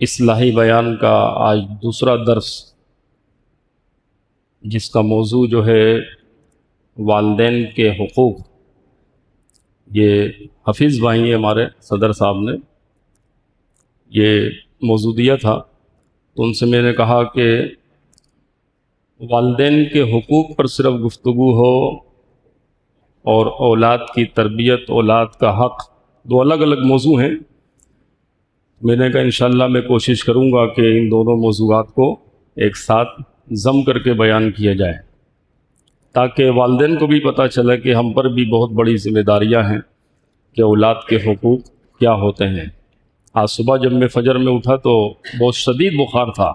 اصلاحی بیان کا آج دوسرا درس، جس کا موضوع جو ہے والدین کے حقوق۔ یہ حفیظ بھائی ہیں ہمارے صدر صاحب نے یہ موضوع دیا تھا، تو ان سے میں نے کہا کہ والدین کے حقوق پر صرف گفتگو ہو اور اولاد کی تربیت، اولاد کا حق، دو الگ الگ موضوع ہیں۔ میں نے کہا انشاءاللہ میں کوشش کروں گا کہ ان دونوں موضوعات کو ایک ساتھ ضم کر کے بیان کیا جائے، تاکہ والدین کو بھی پتہ چلے کہ ہم پر بھی بہت بڑی ذمہ داریاں ہیں کہ اولاد کے حقوق کیا ہوتے ہیں۔ آج صبح جب میں فجر میں اٹھا تو بہت شدید بخار تھا،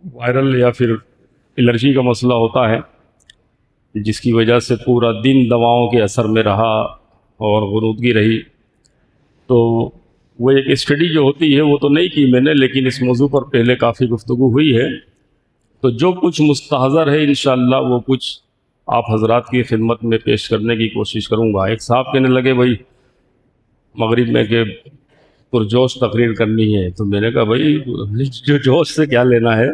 وائرل یا پھر الرجی کا مسئلہ ہوتا ہے، جس کی وجہ سے پورا دن دواؤں کے اثر میں رہا اور غنودگی رہی۔ تو وہ ایک اسٹڈی جو ہوتی ہے وہ تو نہیں کی میں نے، لیکن اس موضوع پر پہلے کافی گفتگو ہوئی ہے، تو جو کچھ مستحضر ہے انشاءاللہ وہ کچھ آپ حضرات کی خدمت میں پیش کرنے کی کوشش کروں گا۔ ایک صاحب کہنے لگے بھائی مغرب میں کہ پرجوش تقریر کرنی ہے، تو میں نے کہا بھائی جو جوش سے کیا لینا ہے،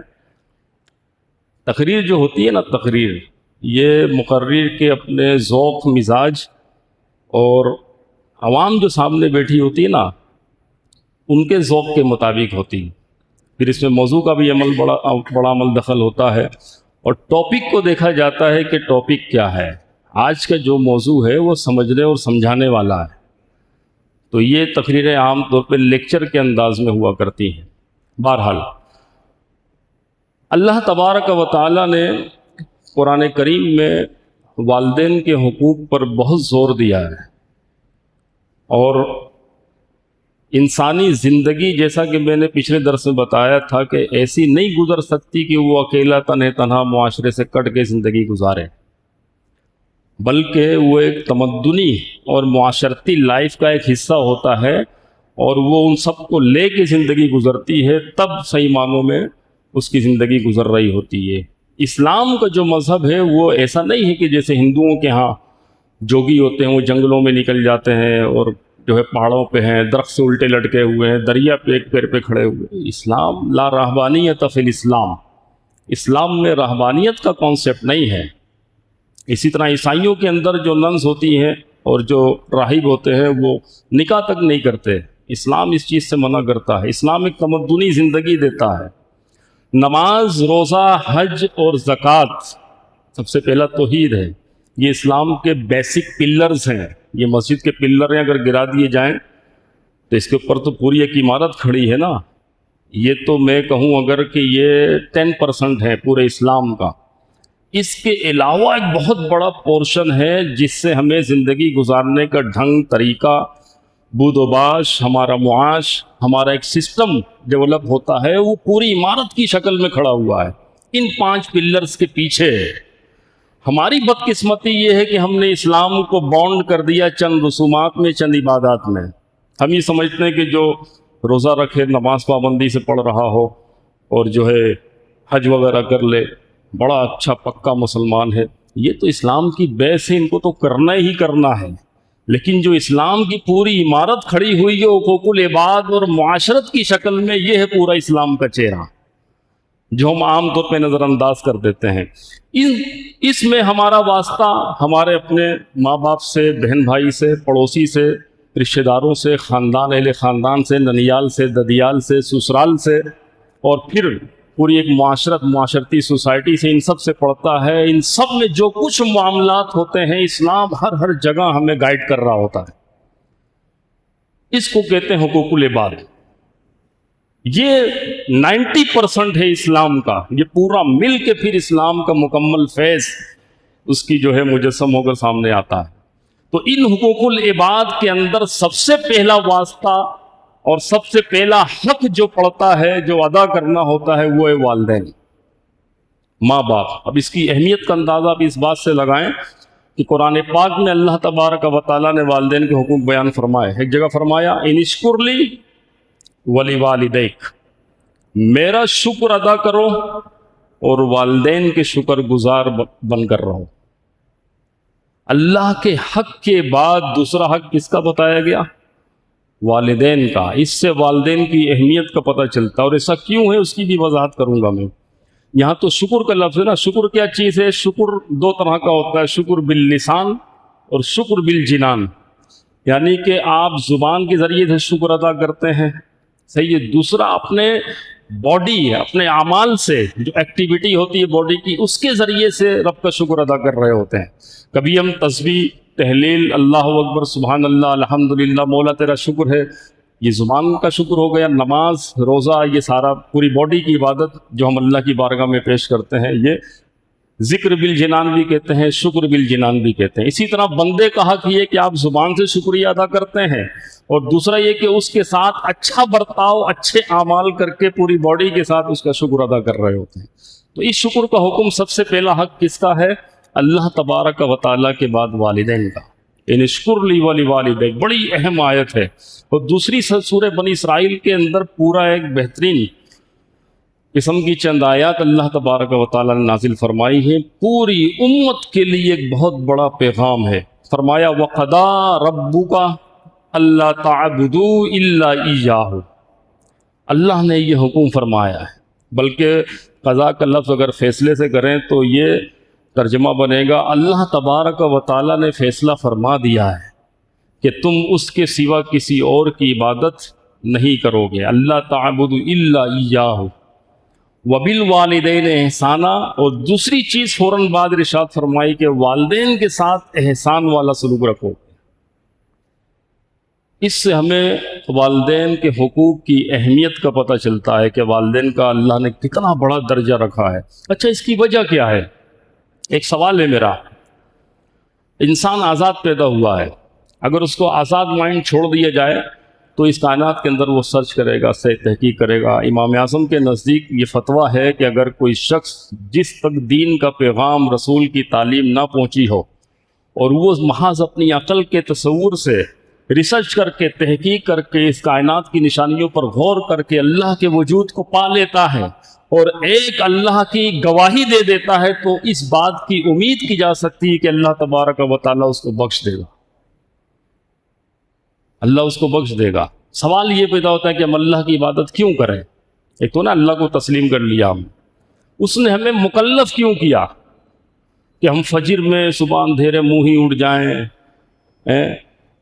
تقریر جو ہوتی ہے نا، تقریر یہ مقرر کے اپنے ذوق، مزاج اور عوام جو سامنے بیٹھی ہوتی ہے نا ان کے ذوق کے مطابق ہوتی ہے۔ پھر اس میں موضوع کا بھی بڑا عمل دخل ہوتا ہے، اور ٹاپک کو دیکھا جاتا ہے کہ ٹاپک کیا ہے۔ آج کا جو موضوع ہے وہ سمجھنے اور سمجھانے والا ہے، تو یہ تقریریں عام طور پہ لیکچر کے انداز میں ہوا کرتی ہیں۔ بہرحال اللہ تبارک و تعالی نے قرآن کریم میں والدین کے حقوق پر بہت زور دیا ہے، اور انسانی زندگی، جیسا کہ میں نے پچھلے درس میں بتایا تھا، کہ ایسی نہیں گزر سکتی کہ وہ اکیلا تنہا معاشرے سے کٹ کے زندگی گزارے، بلکہ وہ ایک تمدنی اور معاشرتی لائف کا ایک حصہ ہوتا ہے، اور وہ ان سب کو لے کے زندگی گزرتی ہے، تب صحیح معنوں میں اس کی زندگی گزر رہی ہوتی ہے۔ اسلام کا جو مذہب ہے وہ ایسا نہیں ہے کہ جیسے ہندوؤں کے ہاں جوگی ہوتے ہیں، وہ جنگلوں میں نکل جاتے ہیں اور جو ہے پہاڑوں پہ ہیں، درخت سے الٹے لٹکے ہوئے ہیں، دریا پہ ایک پیر پہ کھڑے ہوئے۔ اسلام لا رہبانیت فی الاسلام، اسلام میں رہبانیت کا کانسیپٹ نہیں ہے۔ اسی طرح عیسائیوں کے اندر جو ننس ہوتی ہیں اور جو راہب ہوتے ہیں وہ نکاح تک نہیں کرتے، اسلام اس چیز سے منع کرتا ہے۔ اسلام ایک تمدنی زندگی دیتا ہے۔ نماز، روزہ، حج اور زکوٰۃ سب سے پہلا توحید ہے، یہ اسلام کے بیسک پلرز ہیں۔ یہ مسجد کے پلر ہیں، اگر گرا دیے جائیں تو اس کے اوپر تو پوری ایک عمارت کھڑی ہے نا۔ یہ تو میں کہوں اگر کہ یہ 10% ہے پورے اسلام کا۔ اس کے علاوہ ایک بہت بڑا پورشن ہے جس سے ہمیں زندگی گزارنے کا ڈھنگ، طریقہ، بود و باش، ہمارا معاش، ہمارا ایک سسٹم ڈیولپ ہوتا ہے، وہ پوری عمارت کی شکل میں کھڑا ہوا ہے ان 5 پلرز کے پیچھے۔ ہماری بدقسمتی یہ ہے کہ ہم نے اسلام کو باؤنڈ کر دیا چند رسومات میں، چند عبادات میں۔ ہم یہ سمجھتے ہیں کہ جو روزہ رکھے، نماز پابندی سے پڑھ رہا ہو اور جو ہے حج وغیرہ کر لے، بڑا اچھا پکا مسلمان ہے۔ یہ تو اسلام کی بیس ہے، ان کو تو کرنا ہی کرنا ہے۔ لیکن جو اسلام کی پوری عمارت کھڑی ہوئی ہے حقوق العباد اور معاشرت کی شکل میں، یہ ہے پورا اسلام کا چہرہ، جو ہم عام طور پہ نظر انداز کر دیتے ہیں۔ اس میں ہمارا واسطہ ہمارے اپنے ماں باپ سے، بہن بھائی سے، پڑوسی سے، رشتہ داروں سے، خاندان، اہل خاندان سے، ننیال سے، ددیال سے، سسرال سے، اور پھر پوری ایک معاشرتی سوسائٹی سے، ان سب سے پڑتا ہے۔ ان سب میں جو کچھ معاملات ہوتے ہیں، اسلام ہر جگہ ہمیں گائیڈ کر رہا ہوتا ہے۔ اس کو کہتے ہیں حقوق العباد۔ یہ 90% ہے اسلام کا، یہ پورا مل کے پھر اسلام کا مکمل فیض اس کی جو ہے مجسم ہو کر سامنے آتا ہے۔ تو ان حقوق العباد کے اندر سب سے پہلا واسطہ اور سب سے پہلا حق جو پڑتا ہے، جو ادا کرنا ہوتا ہے، وہ ہے والدین، ماں باپ۔ اب اس کی اہمیت کا اندازہ آپ اس بات سے لگائیں کہ قرآن پاک میں اللہ تبارک و تعالیٰ نے والدین کے حقوق بیان فرمائے۔ ایک جگہ فرمایا ان اشکر لی وَلِوَالِدَيْكَ، میرا شکر ادا کرو اور والدین کے شکر گزار بن کر رہو۔ اللہ کے حق کے بعد دوسرا حق کس کا بتایا گیا؟ والدین کا، اس سے والدین کی اہمیت کا پتہ چلتا ہے، اور ایسا کیوں ہے اس کی بھی وضاحت کروں گا میں۔ یہاں تو شکر کا لفظ ہے نا، شکر کیا چیز ہے؟ شکر دو طرح کا ہوتا ہے، شکر باللسان اور شکر بالجنان، یعنی کہ آپ زبان کے ذریعے سے شکر ادا کرتے ہیں، صحیح ہے۔ دوسرا اپنے باڈی ہے، اپنے اعمال سے جو ایکٹیویٹی ہوتی ہے باڈی کی، اس کے ذریعے سے رب کا شکر ادا کر رہے ہوتے ہیں۔ کبھی ہم تسبیح، تحلیل، اللہ اکبر، سبحان اللہ، الحمدللہ، مولا تیرا شکر ہے، یہ زبان کا شکر ہو گیا۔ نماز، روزہ، یہ سارا پوری باڈی کی عبادت جو ہم اللہ کی بارگاہ میں پیش کرتے ہیں، یہ ذکر بالجنان بھی کہتے ہیں، شکر بالجنان بھی کہتے ہیں۔ اسی طرح بندے کا حق یہ کہ آپ زبان سے شکریہ ادا کرتے ہیں، اور دوسرا یہ کہ اس کے ساتھ اچھا برتاؤ، اچھے اعمال کر کے پوری باڈی کے ساتھ اس کا شکر ادا کر رہے ہوتے ہیں۔ تو اس شکر کا حکم سب سے پہلا حق کس کا ہے؟ اللہ تبارک و تعالیٰ کے بعد والدین کا۔ ان اشکر لی ولوالدیک، بڑی اہم آیت ہے۔ اور دوسری سورہ بنی اسرائیل کے اندر پورا ایک بہترین قسم کی چند آیات اللہ تبارک و تعالیٰ نے نازل فرمائی ہیں، پوری امت کے لیے ایک بہت بڑا پیغام ہے۔ فرمایا وَقَضَىٰ رَبُّكَ أَلَّا تَعْبُدُوا إِلَّا إِيَّاهُ، اللہ نے یہ حکم فرمایا ہے۔ بلکہ قضا کا لفظ اگر فیصلے سے کریں تو یہ ترجمہ بنے گا اللہ تبارک و تعالیٰ نے فیصلہ فرما دیا ہے کہ تم اس کے سوا کسی اور کی عبادت نہیں کرو گے۔ اللہ تعبدوا الا ایاہ وبالوالدین احسانا، اور دوسری چیز فوراً بعد ارشاد فرمائی کہ والدین کے ساتھ احسان والا سلوک رکھو۔ اس سے ہمیں والدین کے حقوق کی اہمیت کا پتہ چلتا ہے کہ والدین کا اللہ نے کتنا بڑا درجہ رکھا ہے۔ اچھا، اس کی وجہ کیا ہے؟ ایک سوال ہے میرا۔ انسان آزاد پیدا ہوا ہے، اگر اس کو آزاد مائنڈ چھوڑ دیا جائے تو اس کائنات کے اندر وہ سرچ کرے گا، سے تحقیق کرے گا۔ امام اعظم کے نزدیک یہ فتویٰ ہے کہ اگر کوئی شخص جس تک دین کا پیغام، رسول کی تعلیم نہ پہنچی ہو، اور وہ محض اپنی عقل کے تصور سے ریسرچ کر کے، تحقیق کر کے، اس کائنات کی نشانیوں پر غور کر کے اللہ کے وجود کو پا لیتا ہے اور ایک اللہ کی گواہی دے دیتا ہے، تو اس بات کی امید کی جا سکتی ہے کہ اللہ تبارک و تعالیٰ اس کو بخش دے گا، اللہ اس کو بخش دے گا۔ سوال یہ پیدا ہوتا ہے کہ ہم اللہ کی عبادت کیوں کریں؟ ایک تو نا اللہ کو تسلیم کر لیا ہم، اس نے ہمیں مکلف کیوں کیا کہ ہم فجر میں صبح اندھیرے منہ ہی اٹھ جائیں،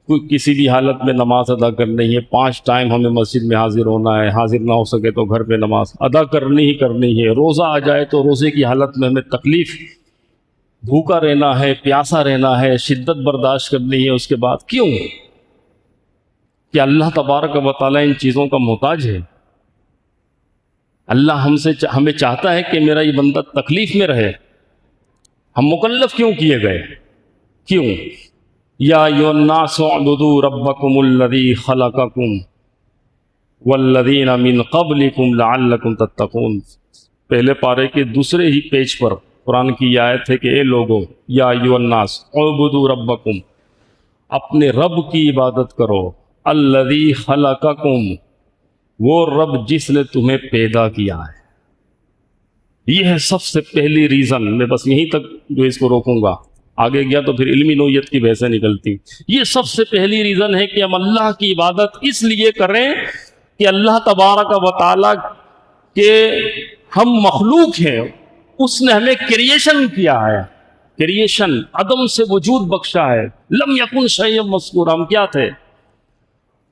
کوئی کسی بھی حالت میں نماز ادا کرنی ہے، 5 ٹائم ہمیں مسجد میں حاضر ہونا ہے، حاضر نہ ہو سکے تو گھر پہ نماز ادا کرنی ہی کرنی ہے، روزہ آ جائے تو روزے کی حالت میں ہمیں تکلیف، بھوکا رہنا ہے، پیاسا رہنا ہے، شدت برداشت کرنی ہے۔ اس کے بعد کیوں؟ کہ اللہ تبارک و تعالیٰ ان چیزوں کا محتاج ہے؟ اللہ ہمیں چاہتا ہے کہ میرا یہ بندہ تکلیف میں رہے؟ ہم مکلف کیوں کیے گئے؟ کیوں؟ یا ایھا الناس اعبدوا ربکم الذی خلقکم والذین من قبلکم لعلکم تتقون، پہلے پارے کے دوسرے ہی پیج پر قرآن کی آیت ہے کہ اے لوگوں، یا ایھا الناس اعبدوا ربکم، اپنے رب کی عبادت کرو، الذی خلقکم، وہ رب جس نے تمہیں پیدا کیا ہے۔ یہ ہے سب سے پہلی ریزن۔ میں بس یہیں تک جو اس کو روکوں گا، آگے گیا تو پھر علمی نوعیت کی بحثیں نکلتی۔ یہ سب سے پہلی ریزن ہے کہ ہم اللہ کی عبادت اس لیے کریں کہ اللہ تبارک و تعالیٰ کے ہم مخلوق ہیں، اس نے ہمیں کریشن کیا ہے، کریشن، عدم سے وجود بخشا ہے۔ لم یکن شیئا مذکورا، ہم کیا تھے؟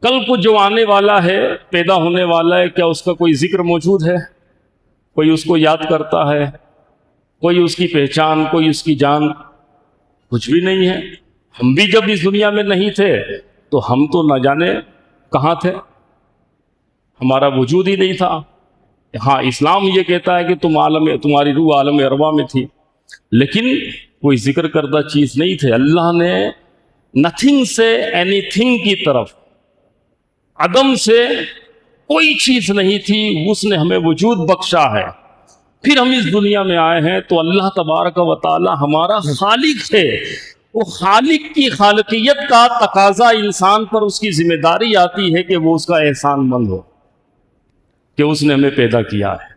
کل کو جو آنے والا ہے، پیدا ہونے والا ہے، کیا اس کا کوئی ذکر موجود ہے؟ کوئی اس کو یاد کرتا ہے؟ کوئی اس کی پہچان، کوئی اس کی جان؟ کچھ بھی نہیں ہے۔ ہم بھی جب اس دنیا میں نہیں تھے تو ہم تو نہ جانے کہاں تھے، ہمارا وجود ہی نہیں تھا۔ ہاں، اسلام یہ کہتا ہے کہ تمہاری روح عالم ارواح میں تھی، لیکن کوئی ذکر کردہ چیز نہیں تھے۔ اللہ نے نتھنگ سے اینی تھنگ کی طرف، عدم سے کوئی چیز نہیں تھی، اس نے ہمیں وجود بخشا ہے۔ پھر ہم اس دنیا میں آئے ہیں تو اللہ تبارک و تعالی ہمارا خالق ہے۔ وہ خالق کی خالقیت کا تقاضا انسان پر، اس کی ذمہ داری آتی ہے کہ وہ اس کا احسان مند ہو کہ اس نے ہمیں پیدا کیا ہے۔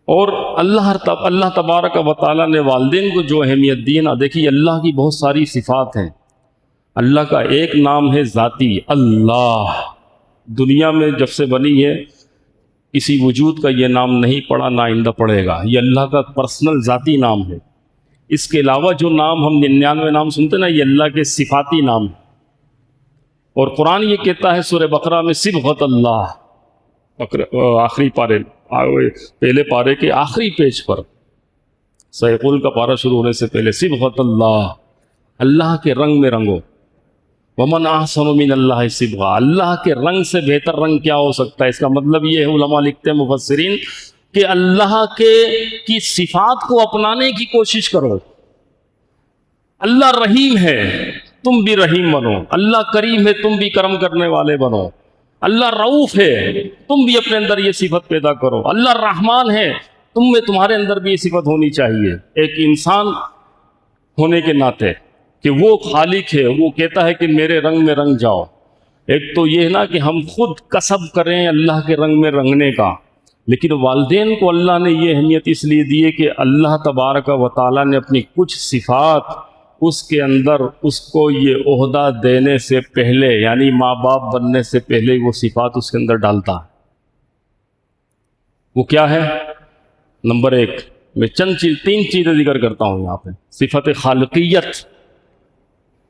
اور اللہ تبارک و تعالی نے والدین کو جو اہمیت دی نا، دیکھیے اللہ کی بہت ساری صفات ہیں۔ اللہ کا ایک نام ہے ذاتی اللہ. دنیا میں جب سے بنی ہے کسی وجود کا یہ نام نہیں پڑا، نہ آئندہ پڑے گا. یہ اللہ کا پرسنل ذاتی نام ہے. اس کے علاوہ جو نام ہم 99 نام سنتے ہیں نا، یہ اللہ کے صفاتی نام ہیں. اور قرآن یہ کہتا ہے سورہ بقرہ میں صبغۃ اللہ، آخری پارے، پہلے پارے کے آخری پیج پر، سیقول کا پارہ شروع ہونے سے پہلے، صبغۃ اللہ، اللہ کے رنگ میں رنگو. ومن احسن من اللہ صبغہ، اللہ کے رنگ سے بہتر رنگ کیا ہو سکتا ہے؟ اس کا مطلب یہ ہے، علماء لکھتے ہیں مفسرین، کہ اللہ کی صفات کو اپنانے کی کوشش کرو. اللہ رحیم ہے، تم بھی رحیم بنو. اللہ کریم ہے، تم بھی کرم کرنے والے بنو. اللہ رؤوف ہے، تم بھی اپنے اندر یہ صفت پیدا کرو. اللہ رحمان ہے، تمہارے اندر بھی یہ صفت ہونی چاہیے ایک انسان ہونے کے ناطے، کہ وہ خالق ہے، وہ کہتا ہے کہ میرے رنگ میں رنگ جاؤ. ایک تو یہ نا کہ ہم خود کسب کریں اللہ کے رنگ میں رنگنے کا، لیکن والدین کو اللہ نے یہ اہمیت اس لیے دی ہے کہ اللہ تبارک و تعالیٰ نے اپنی کچھ صفات اس کے اندر اس کو یہ عہدہ دینے سے پہلے، یعنی ماں باپ بننے سے پہلے وہ صفات اس کے اندر ڈالتا ہے. وہ کیا ہے؟ نمبر 1 میں تین چیزیں ذکر کرتا ہوں یہاں پہ. صفت خالقیت،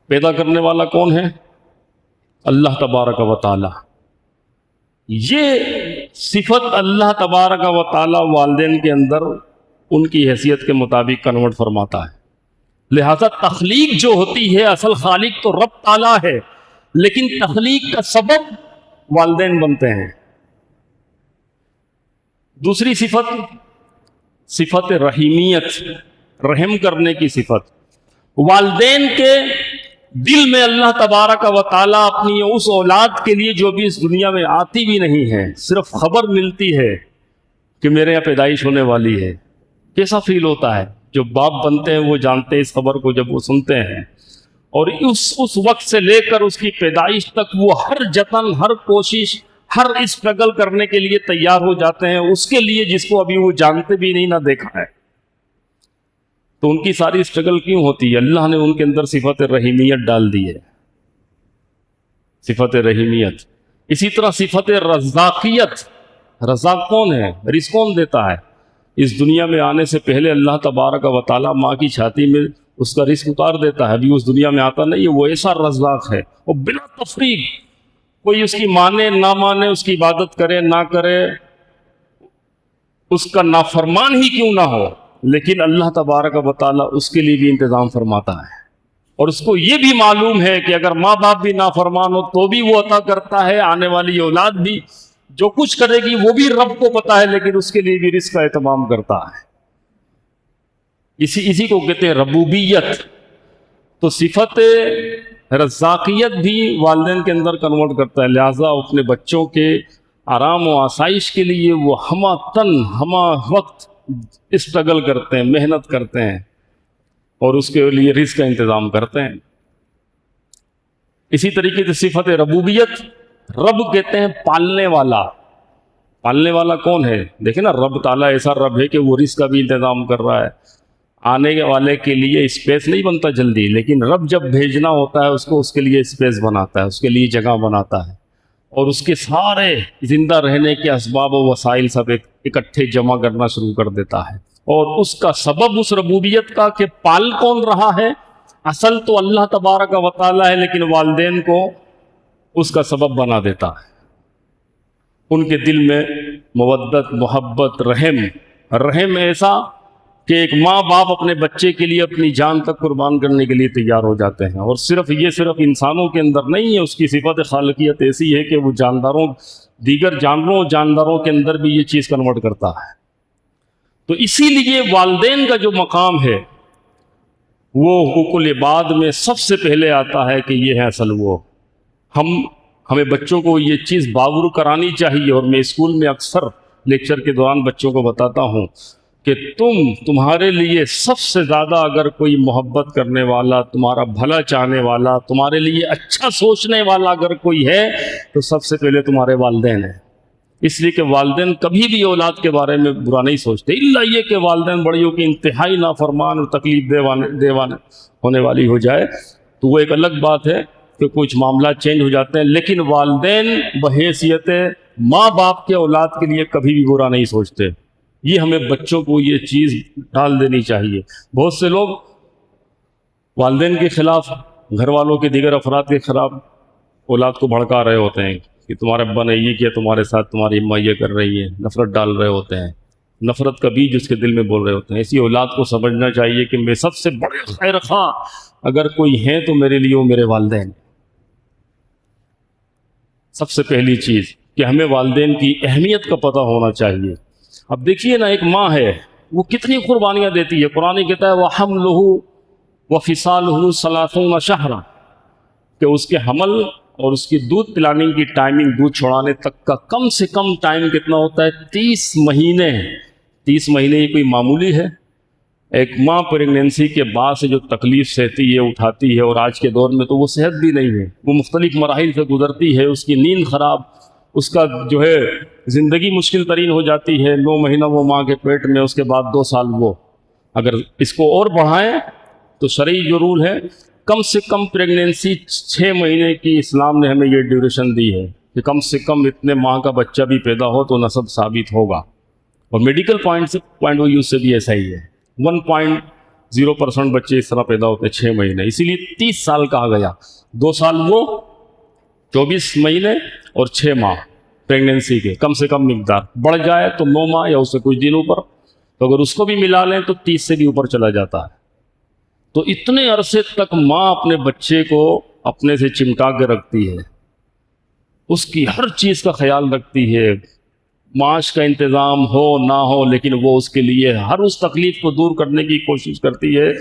پیدا کرنے والا کون ہے؟ اللہ تبارک و تعالی. یہ صفت اللہ تبارک و تعالی والدین کے اندر ان کی حیثیت کے مطابق کنورٹ فرماتا ہے. لہذا تخلیق جو ہوتی ہے، اصل خالق تو رب تعالی ہے، لیکن تخلیق کا سبب والدین بنتے ہیں. دوسری صفت، صفت رحیمیت، رحم کرنے کی صفت. والدین کے دل میں اللہ تبارک و تعالیٰ اپنی اس اولاد کے لیے جو بھی اس دنیا میں آتی بھی نہیں ہے، صرف خبر ملتی ہے کہ میرے یہاں پیدائش ہونے والی ہے، کیسا فیل ہوتا ہے؟ جو باپ بنتے ہیں وہ جانتے ہیں اس خبر کو جب وہ سنتے ہیں، اور اس وقت سے لے کر اس کی پیدائش تک وہ ہر جتن، ہر کوشش، ہر اسٹرگل کرنے کے لیے تیار ہو جاتے ہیں اس کے لیے جس کو ابھی وہ جانتے بھی نہیں، نہ دیکھا ہے. تو ان کی ساری اسٹرگل کیوں ہوتی ہے؟ اللہ نے ان کے اندر صفت رحیمیت ڈال دی ہے. صفت رحیمیت. اسی طرح صفت رزاقیت. رزاق کون ہے؟ رزق کون دیتا ہے؟ اس دنیا میں آنے سے پہلے اللہ تبارک و تعالیٰ ماں کی چھاتی میں اس کا رزق اتار دیتا ہے. ابھی اس دنیا میں آتا نہیں ہے. وہ ایسا رزاق ہے، وہ بلا تفریق، کوئی اس کی مانے نہ مانے، اس کی عبادت کرے نہ کرے، اس کا نافرمان ہی کیوں نہ ہو، لیکن اللہ تبارک و تعالیٰ اس کے لیے بھی انتظام فرماتا ہے. اور اس کو یہ بھی معلوم ہے کہ اگر ماں باپ بھی نافرمان ہو تو بھی وہ عطا کرتا ہے، آنے والی اولاد بھی جو کچھ کرے گی وہ بھی رب کو پتا ہے، لیکن اس کے لیے بھی رزق کا اہتمام کرتا ہے. اسی کو کہتے ہیں ربوبیت. تو صفت رزاقیت بھی والدین کے اندر کنورٹ کرتا ہے. لہٰذا اپنے بچوں کے آرام و آسائش کے لیے وہ ہمہ تن ہمہ وقت اسٹرگل کرتے ہیں، محنت کرتے ہیں، اور اس کے لیے رزق کا انتظام کرتے ہیں. اسی طریقے سے صفت ربوبیت، رب کہتے ہیں پالنے والا. پالنے والا کون ہے؟ دیکھیں نا، رب تعالیٰ ایسا رب ہے کہ وہ رزق کا بھی انتظام کر رہا ہے. آنے والے کے لیے اسپیس نہیں بنتا جلدی، لیکن رب جب بھیجنا ہوتا ہے اس کو، اس کے لیے اسپیس بناتا ہے، اس کے لیے جگہ بناتا ہے، اور اس کے سارے زندہ رہنے کے اسباب و وسائل سب اکٹھے جمع کرنا شروع کر دیتا ہے. اور اس کا سبب اس ربوبیت کا کہ پال کون رہا ہے؟ اصل تو اللہ تبارک و تعالیٰ ہے، لیکن والدین کو اس کا سبب بنا دیتا ہے. ان کے دل میں مودت، محبت، رحم ایسا کہ ایک ماں باپ اپنے بچے کے لیے اپنی جان تک قربان کرنے کے لیے تیار ہو جاتے ہیں. اور صرف انسانوں کے اندر نہیں ہے، اس کی صفت خالقیت ایسی ہے کہ وہ دیگر جانداروں کے اندر بھی یہ چیز کنورٹ کرتا ہے. تو اسی لیے والدین کا جو مقام ہے وہ حقوق العباد میں سب سے پہلے آتا ہے کہ یہ ہے اصل وہ. ہمیں بچوں کو یہ چیز باور کرانی چاہیے. اور میں اسکول میں اکثر لیکچر کے دوران بچوں کو بتاتا ہوں کہ تمہارے لیے سب سے زیادہ اگر کوئی محبت کرنے والا، تمہارا بھلا چاہنے والا، تمہارے لیے اچھا سوچنے والا اگر کوئی ہے تو سب سے پہلے تمہارے والدین ہیں. اس لیے کہ والدین کبھی بھی اولاد کے بارے میں برا نہیں سوچتے، الا یہ کہ والدین بڑیوں کی انتہائی نافرمان اور تکلیف دیوانے ہونے والی ہو جائے. تو وہ ایک الگ بات ہے کہ کچھ معاملات چینج ہو جاتے ہیں، لیکن والدین بحیثیت ماں باپ کے اولاد کے لیے کبھی بھی برا نہیں سوچتے۔ یہ ہمیں بچوں کو یہ چیز ڈال دینی چاہیے۔ بہت سے لوگ والدین کے خلاف، گھر والوں کے دیگر افراد کے خلاف اولاد کو بھڑکا رہے ہوتے ہیں کہ تمہارے ابا نے یہ کیا تمہارے ساتھ، تمہاری اماں یہ کر رہی ہے، نفرت ڈال رہے ہوتے ہیں، نفرت کا بیج اس کے دل میں بول رہے ہوتے ہیں۔ ایسی اولاد کو سمجھنا چاہیے کہ میں سب سے بڑے خیر خواہ اگر کوئی ہیں تو میرے لیے وہ میرے والدین۔ سب سے پہلی چیز کہ ہمیں والدین کی اہمیت کا پتہ ہونا چاہیے۔ اب دیکھیے نا، ایک ماں ہے وہ کتنی قربانیاں دیتی ہے۔ قرآن کہتا ہے وَحَمْلُهُ وَفِصَالُهُ 30 شَهْرًا، کہ اس کے حمل اور اس کی دودھ پلانے کی ٹائمنگ، دودھ چھوڑانے تک کا کم سے کم ٹائم کتنا ہوتا ہے؟ 30 مہینے۔ 30 مہینے یہ کوئی معمولی ہے؟ ایک ماں پریگنینسی کے بعد سے جو تکلیف سہتی ہے، اٹھاتی ہے، اور آج کے دور میں تو وہ صحت بھی نہیں ہے، وہ مختلف مراحل سے گزرتی ہے، اس کی نیند خراب، اس کا جو ہے زندگی مشکل ترین ہو جاتی ہے۔ 9 مہینہ وہ ماں کے پیٹ میں، اس کے بعد 2 سال وہ، اگر اس کو اور بڑھائیں تو شرعی جو رول ہے کم سے کم پریگنینسی 6 مہینے کی اسلام نے ہمیں یہ ڈیوریشن دی ہے کہ کم سے کم اتنے ماہ کا بچہ بھی پیدا ہو تو نسب ثابت ہوگا، اور میڈیکل پوائنٹ آف ویو سے بھی ایسا ہی ہے۔ 1.0% بچے اس طرح پیدا ہوتے ہیں 6 مہینے، اسی لیے 30 سال کہا گیا۔ 2 سال وہ، 24 مہینے اور 6 ماہ پریگنینسی کے کم سے کم مقدار، بڑھ جائے تو 9 ماہ یا اس سے کچھ دن اوپر، تو اگر اس کو بھی ملا لیں تو 30 سے بھی اوپر چلا جاتا ہے۔ تو اتنے عرصے تک ماں اپنے بچے کو اپنے سے چمٹا کے رکھتی ہے، اس کی ہر چیز کا خیال رکھتی ہے، معاش کا انتظام ہو نہ ہو، لیکن وہ اس کے لیے ہر اس تکلیف کو دور کرنے کی کوشش کرتی ہے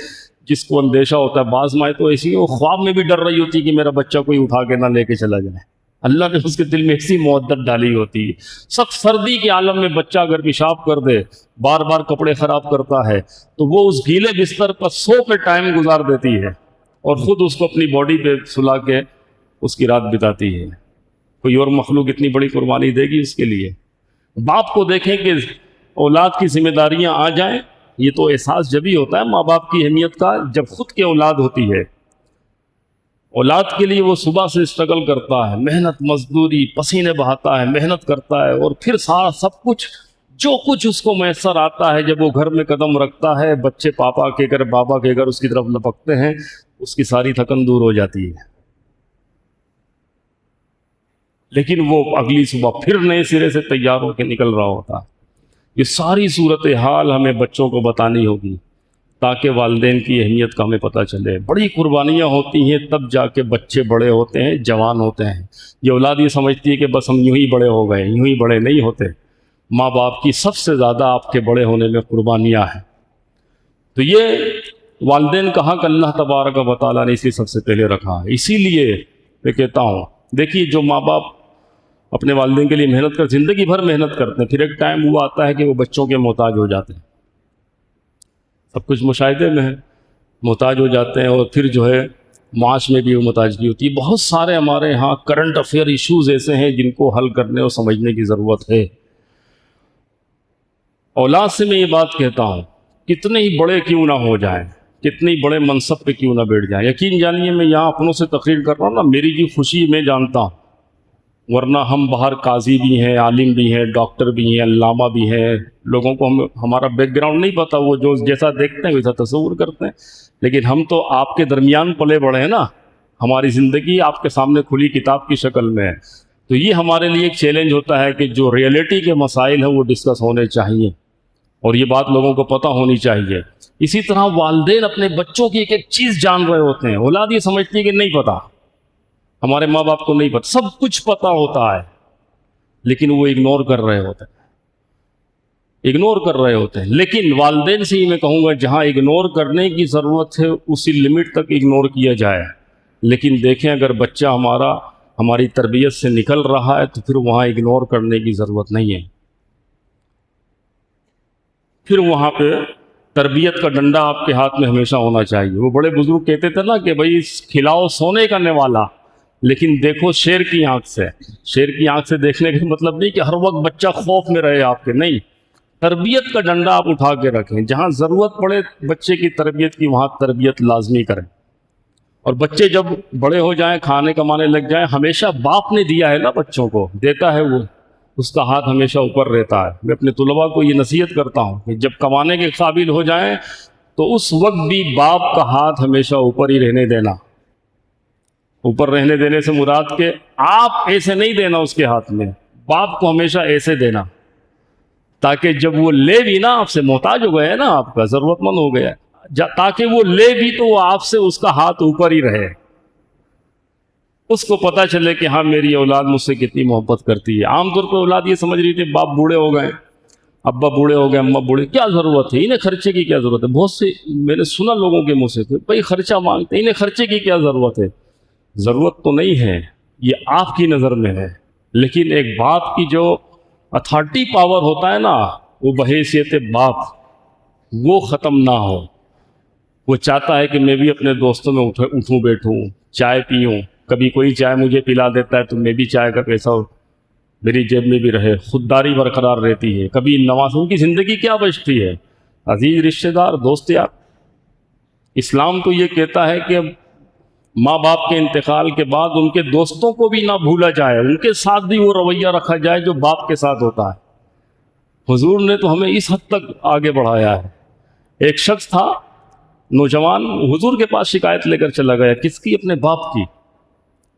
جس کو اندیشہ ہوتا ہے۔ بعض مائیں تو ایسی وہ خواب میں بھی ڈر رہی ہوتی کہ میرا بچہ کوئی اٹھا کے نہ لے کے چلا جائے، اللہ نے اس کے دل میں ایسی مودت ڈالی ہوتی ہے۔ سخت سردی کے عالم میں بچہ اگر پیشاب کر دے، بار بار کپڑے خراب کرتا ہے، تو وہ اس گیلے بستر پر سو کے ٹائم گزار دیتی ہے اور خود اس کو اپنی باڈی پہ سلا کے اس کی رات بتاتی ہے۔ کوئی اور مخلوق اتنی بڑی قربانی دے گی اس کے لیے؟ باپ کو دیکھیں کہ اولاد کی ذمہ داریاں آ جائیں، یہ تو احساس جب ہی ہوتا ہے ماں باپ کی اہمیت کا جب خود کی اولاد ہوتی ہے۔ اولاد کے لیے وہ صبح سے اسٹرگل کرتا ہے، محنت مزدوری، پسینے بہاتا ہے، محنت کرتا ہے، اور پھر سارا سب کچھ جو کچھ اس کو میسر آتا ہے جب وہ گھر میں قدم رکھتا ہے، بچے پاپا کے گھر، بابا کے گھر اس کی طرف لپکتے ہیں، اس کی ساری تھکن دور ہو جاتی ہے۔ لیکن وہ اگلی صبح پھر نئے سرے سے تیار ہو کے نکل رہا ہوتا ہے۔ یہ ساری صورتحال ہمیں بچوں کو بتانی ہوگی تاکہ والدین کی اہمیت کا ہمیں پتہ چلے۔ بڑی قربانیاں ہوتی ہیں تب جا کے بچے بڑے ہوتے ہیں، جوان ہوتے ہیں۔ یہ اولاد یہ سمجھتی ہے کہ بس ہم یوں ہی بڑے ہو گئے، یوں ہی بڑے نہیں ہوتے۔ ماں باپ کی سب سے زیادہ آپ کے بڑے ہونے میں قربانیاں ہیں۔ تو یہ والدین کا حق اللہ تبارک و تعالیٰ نے اسی سب سے پہلے رکھا ہے۔ اسی لیے میں کہتا ہوں، دیکھیے جو ماں باپ اپنے والدین کے لیے محنت کر، زندگی بھر محنت کرتے ہیں، پھر ایک ٹائم وہ آتا ہے کہ وہ بچوں کے محتاج ہو جاتے ہیں۔ سب کچھ مشاہدے میں ہے، محتاج ہو جاتے ہیں، اور پھر جو ہے معاش میں بھی وہ محتاجگی ہوتی ہے۔ بہت سارے ہمارے ہاں کرنٹ افیئر ایشوز ایسے ہیں جن کو حل کرنے اور سمجھنے کی ضرورت ہے۔ اولاد سے میں یہ بات کہتا ہوں، کتنے ہی بڑے کیوں نہ ہو جائیں، کتنے ہی بڑے منصب پہ کیوں نہ بیٹھ جائیں، یقین جانیے میں یہاں اپنوں سے تقریر کر رہا ہوں نا، میری جو خوشی میں جانتا ہوں، ورنہ ہم باہر قاضی بھی ہیں، عالم بھی ہیں، ڈاکٹر بھی ہیں، علامہ بھی ہیں، لوگوں کو ہمارا بیک گراؤنڈ نہیں پتہ، وہ جو جیسا دیکھتے ہیں ویسا تصور کرتے ہیں، لیکن ہم تو آپ کے درمیان پلے بڑھے ہیں نا، ہماری زندگی آپ کے سامنے کھلی کتاب کی شکل میں ہے۔ تو یہ ہمارے لیے ایک چیلنج ہوتا ہے کہ جو ریئلٹی کے مسائل ہیں وہ ڈسکس ہونے چاہیے، اور یہ بات لوگوں کو پتہ ہونی چاہیے۔ اسی طرح والدین اپنے بچوں کی ایک ایک چیز جان رہے ہوتے ہیں۔ اولاد یہ سمجھتی ہے کہ نہیں پتہ، ہمارے ماں باپ کو نہیں پتہ، سب کچھ پتہ ہوتا ہے، لیکن وہ اگنور کر رہے ہوتے ہیں، لیکن والدین سے ہی میں کہوں گا جہاں اگنور کرنے کی ضرورت ہے اسی لمٹ تک اگنور کیا جائے، لیکن دیکھیں اگر بچہ ہماری تربیت سے نکل رہا ہے تو پھر وہاں اگنور کرنے کی ضرورت نہیں ہے، پھر وہاں پہ تربیت کا ڈنڈا آپ کے ہاتھ میں ہمیشہ ہونا چاہیے۔ وہ بڑے بزرگ کہتے تھے نا کہ بھائی کھلاؤ سونے کا نوالا، لیکن دیکھو شیر کی آنکھ سے۔ شیر کی آنکھ سے دیکھنے کا مطلب نہیں کہ ہر وقت بچہ خوف میں رہے آپ کے، نہیں، تربیت کا ڈنڈا آپ اٹھا کے رکھیں، جہاں ضرورت پڑے بچے کی تربیت کی وہاں تربیت لازمی کریں۔ اور بچے جب بڑے ہو جائیں، کھانے کمانے لگ جائیں، ہمیشہ باپ نے دیا ہے نا بچوں کو، دیتا ہے وہ، اس کا ہاتھ ہمیشہ اوپر رہتا ہے۔ میں اپنے طلباء کو یہ نصیحت کرتا ہوں کہ جب کمانے کے قابل ہو جائیں تو اس وقت بھی باپ کا ہاتھ ہمیشہ اوپر ہی رہنے دینا۔ اوپر رہنے دینے سے مراد کہ آپ ایسے نہیں دینا اس کے ہاتھ میں، باپ کو ہمیشہ ایسے دینا، تاکہ جب وہ لے بھی نا، آپ سے محتاج ہو گیا ہے نا، آپ کا ضرورت مند ہو گیا ہے، تاکہ وہ لے بھی تو وہ آپ سے اس کا ہاتھ اوپر ہی رہے، اس کو پتہ چلے کہ ہاں میری اولاد مجھ سے کتنی محبت کرتی ہے۔ عام طور پہ اولاد یہ سمجھ رہی تھی باپ بوڑھے ہو گئے، ابا بوڑھے ہو گئے، اماں بوڑھے، کیا ضرورت ہے انہیں خرچے کی، کیا ضرورت ہے؟ بہت سے میں نے سنا لوگوں کے منہ سے کہ بھائی خرچہ مانگتے ہیں، انہیں خرچے کی کیا ضرورت ہے؟ ضرورت تو نہیں ہے، یہ آپ کی نظر میں ہے، لیکن ایک باپ کی جو اتھارٹی پاور ہوتا ہے نا، وہ بحیثیت باپ وہ ختم نہ ہو۔ وہ چاہتا ہے کہ میں بھی اپنے دوستوں میں اٹھوں بیٹھوں، چائے پیوں، کبھی کوئی چائے مجھے پلا دیتا ہے تو میں بھی چائے کا پیسہ میری جیب میں بھی رہے، خودداری برقرار رہتی ہے۔ کبھی نوازوں کی زندگی کیا بچتی ہے؟ عزیز رشتہ دار، دوست یار، اسلام تو یہ کہتا ہے کہ ماں باپ کے انتقال کے بعد ان کے دوستوں کو بھی نہ بھولا جائے، ان کے ساتھ بھی وہ رویہ رکھا جائے جو باپ کے ساتھ ہوتا ہے۔ حضور نے تو ہمیں اس حد تک آگے بڑھایا ہے۔ ایک شخص تھا نوجوان، حضور کے پاس شکایت لے کر چلا گیا، کس کی؟ اپنے باپ کی۔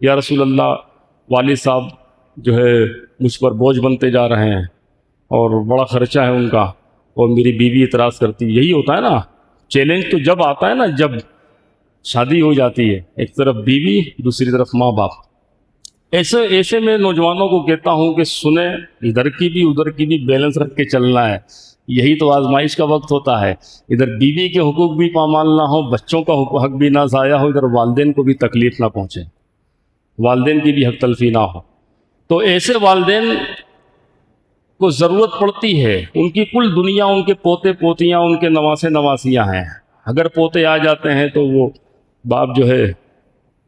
یا رسول اللہ، والد صاحب جو ہے مجھ پر بوجھ بنتے جا رہے ہیں اور بڑا خرچہ ہے ان کا، اور میری بیوی اعتراض کرتی۔ یہی ہوتا ہے نا، چیلنج تو جب آتا ہے نا جب شادی ہو جاتی ہے، ایک طرف بیوی، دوسری طرف ماں باپ۔ ایسے میں نوجوانوں کو کہتا ہوں کہ سنیں، ادھر کی بھی ادھر کی بھی بیلنس رکھ کے چلنا ہے، یہی تو آزمائش کا وقت ہوتا ہے۔ ادھر بیوی کے حقوق بھی پامال نہ ہو، بچوں کا حق بھی نہ ضائع ہو، ادھر والدین کو بھی تکلیف نہ پہنچے، والدین کی بھی حق تلفی نہ ہو۔ تو ایسے والدین کو ضرورت پڑتی ہے، ان کی کل دنیا ان کے پوتے پوتیاں، ان کے نواسے نواسیاں ہیں۔ اگر پوتے آ جاتے ہیں تو وہ باپ جو ہے،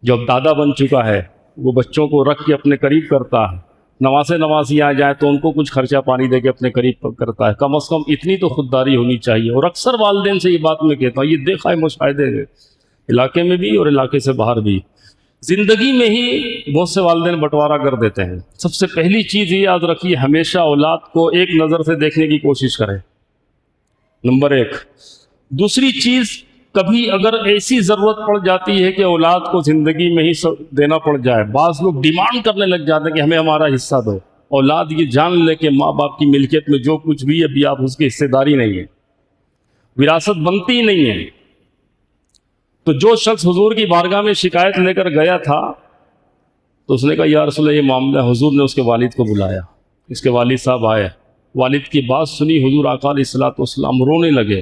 جو اب دادا بن چکا ہے، وہ بچوں کو رکھ کے اپنے قریب کرتا ہے۔ نواسے نواسی آ جائیں تو ان کو کچھ خرچہ پانی دے کے اپنے قریب کرتا ہے۔ کم از کم اتنی تو خودداری ہونی چاہیے۔ اور اکثر والدین سے یہ بات میں کہتا ہوں، یہ دیکھا ہے مشاہدے میں، علاقے میں بھی اور علاقے سے باہر بھی، زندگی میں ہی بہت سے والدین بٹوارا کر دیتے ہیں۔ سب سے پہلی چیز یہ یاد رکھیے، ہمیشہ اولاد کو ایک نظر سے دیکھنے کی کوشش کریں، نمبر 1۔ دوسری چیز، کبھی اگر ایسی ضرورت پڑ جاتی ہے کہ اولاد کو زندگی میں ہی دینا پڑ جائے، بعض لوگ ڈیمانڈ کرنے لگ جاتے ہیں کہ ہمیں ہمارا حصہ دو۔ اولاد یہ جان لے کہ ماں باپ کی ملکیت میں جو کچھ بھی ہے، ابھی آپ اس کی حصے داری نہیں ہے، وراثت بنتی ہی نہیں ہے۔ تو جو شخص حضور کی بارگاہ میں شکایت لے کر گیا تھا تو اس نے کہا یا رسول اللہ یہ معاملہ ہے۔ حضور نے اس کے والد کو بلایا، اس کے والد صاحب آئے، والد کی بات سنی، حضور آقا علیہ الصلوۃ والسلام رونے لگے،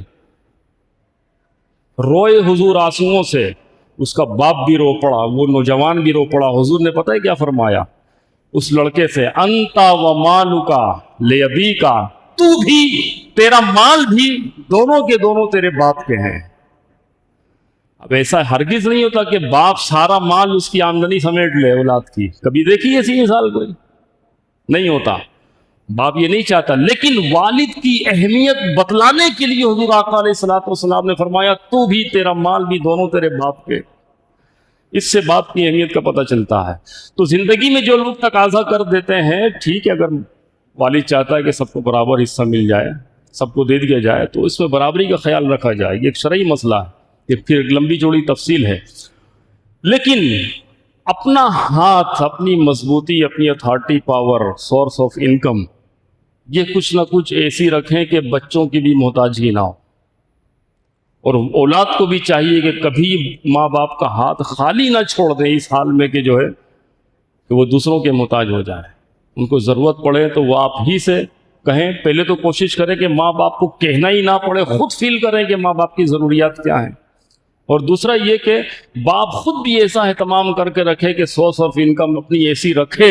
روئے حضور آنسوؤں سے، اس کا باپ بھی رو پڑا، وہ نوجوان بھی رو پڑا۔ حضور نے پتہ ہے کیا فرمایا اس لڑکے سے؟ انتا و مالکا لیبیکا، تو بھی، تیرا مال بھی، دونوں کے دونوں تیرے باپ کے ہیں۔ اب ایسا ہرگز نہیں ہوتا کہ باپ سارا مال اس کی آمدنی سمیٹ لے اولاد کی، کبھی دیکھی ایسی مثال کوئی؟ نہیں ہوتا، باپ یہ نہیں چاہتا، لیکن والد کی اہمیت بتلانے کے لیے حضور آقا علیہ الصلوۃ والسلام نے فرمایا تو بھی، تیرا مال بھی، دونوں تیرے باپ کے۔ اس سے باپ کی اہمیت کا پتہ چلتا ہے۔ تو زندگی میں جو لوگ تقاضا کر دیتے ہیں، ٹھیک ہے، اگر والد چاہتا ہے کہ سب کو برابر حصہ مل جائے، سب کو دے دیا جائے، تو اس میں برابری کا خیال رکھا جائے، یہ ایک شرعی مسئلہ ہے، یہ پھر ایک لمبی چوڑی تفصیل ہے۔ لیکن اپنا ہاتھ، اپنی مضبوطی، اپنی authority power, source of income, یہ کچھ نہ کچھ ایسی رکھیں کہ بچوں کی بھی محتاجگی نہ ہو، اور اولاد کو بھی چاہیے کہ کبھی ماں باپ کا ہاتھ خالی نہ چھوڑ دیں اس حال میں کہ جو ہے کہ وہ دوسروں کے محتاج ہو جائیں۔ ان کو ضرورت پڑے تو وہ آپ ہی سے کہیں، پہلے تو کوشش کریں کہ ماں باپ کو کہنا ہی نہ پڑے، خود فیل کریں کہ ماں باپ کی ضروریات کیا ہیں۔ اور دوسرا یہ کہ باپ خود بھی ایسا اہتمام کر کے رکھے کہ سورس آف انکم اپنی ایسی رکھے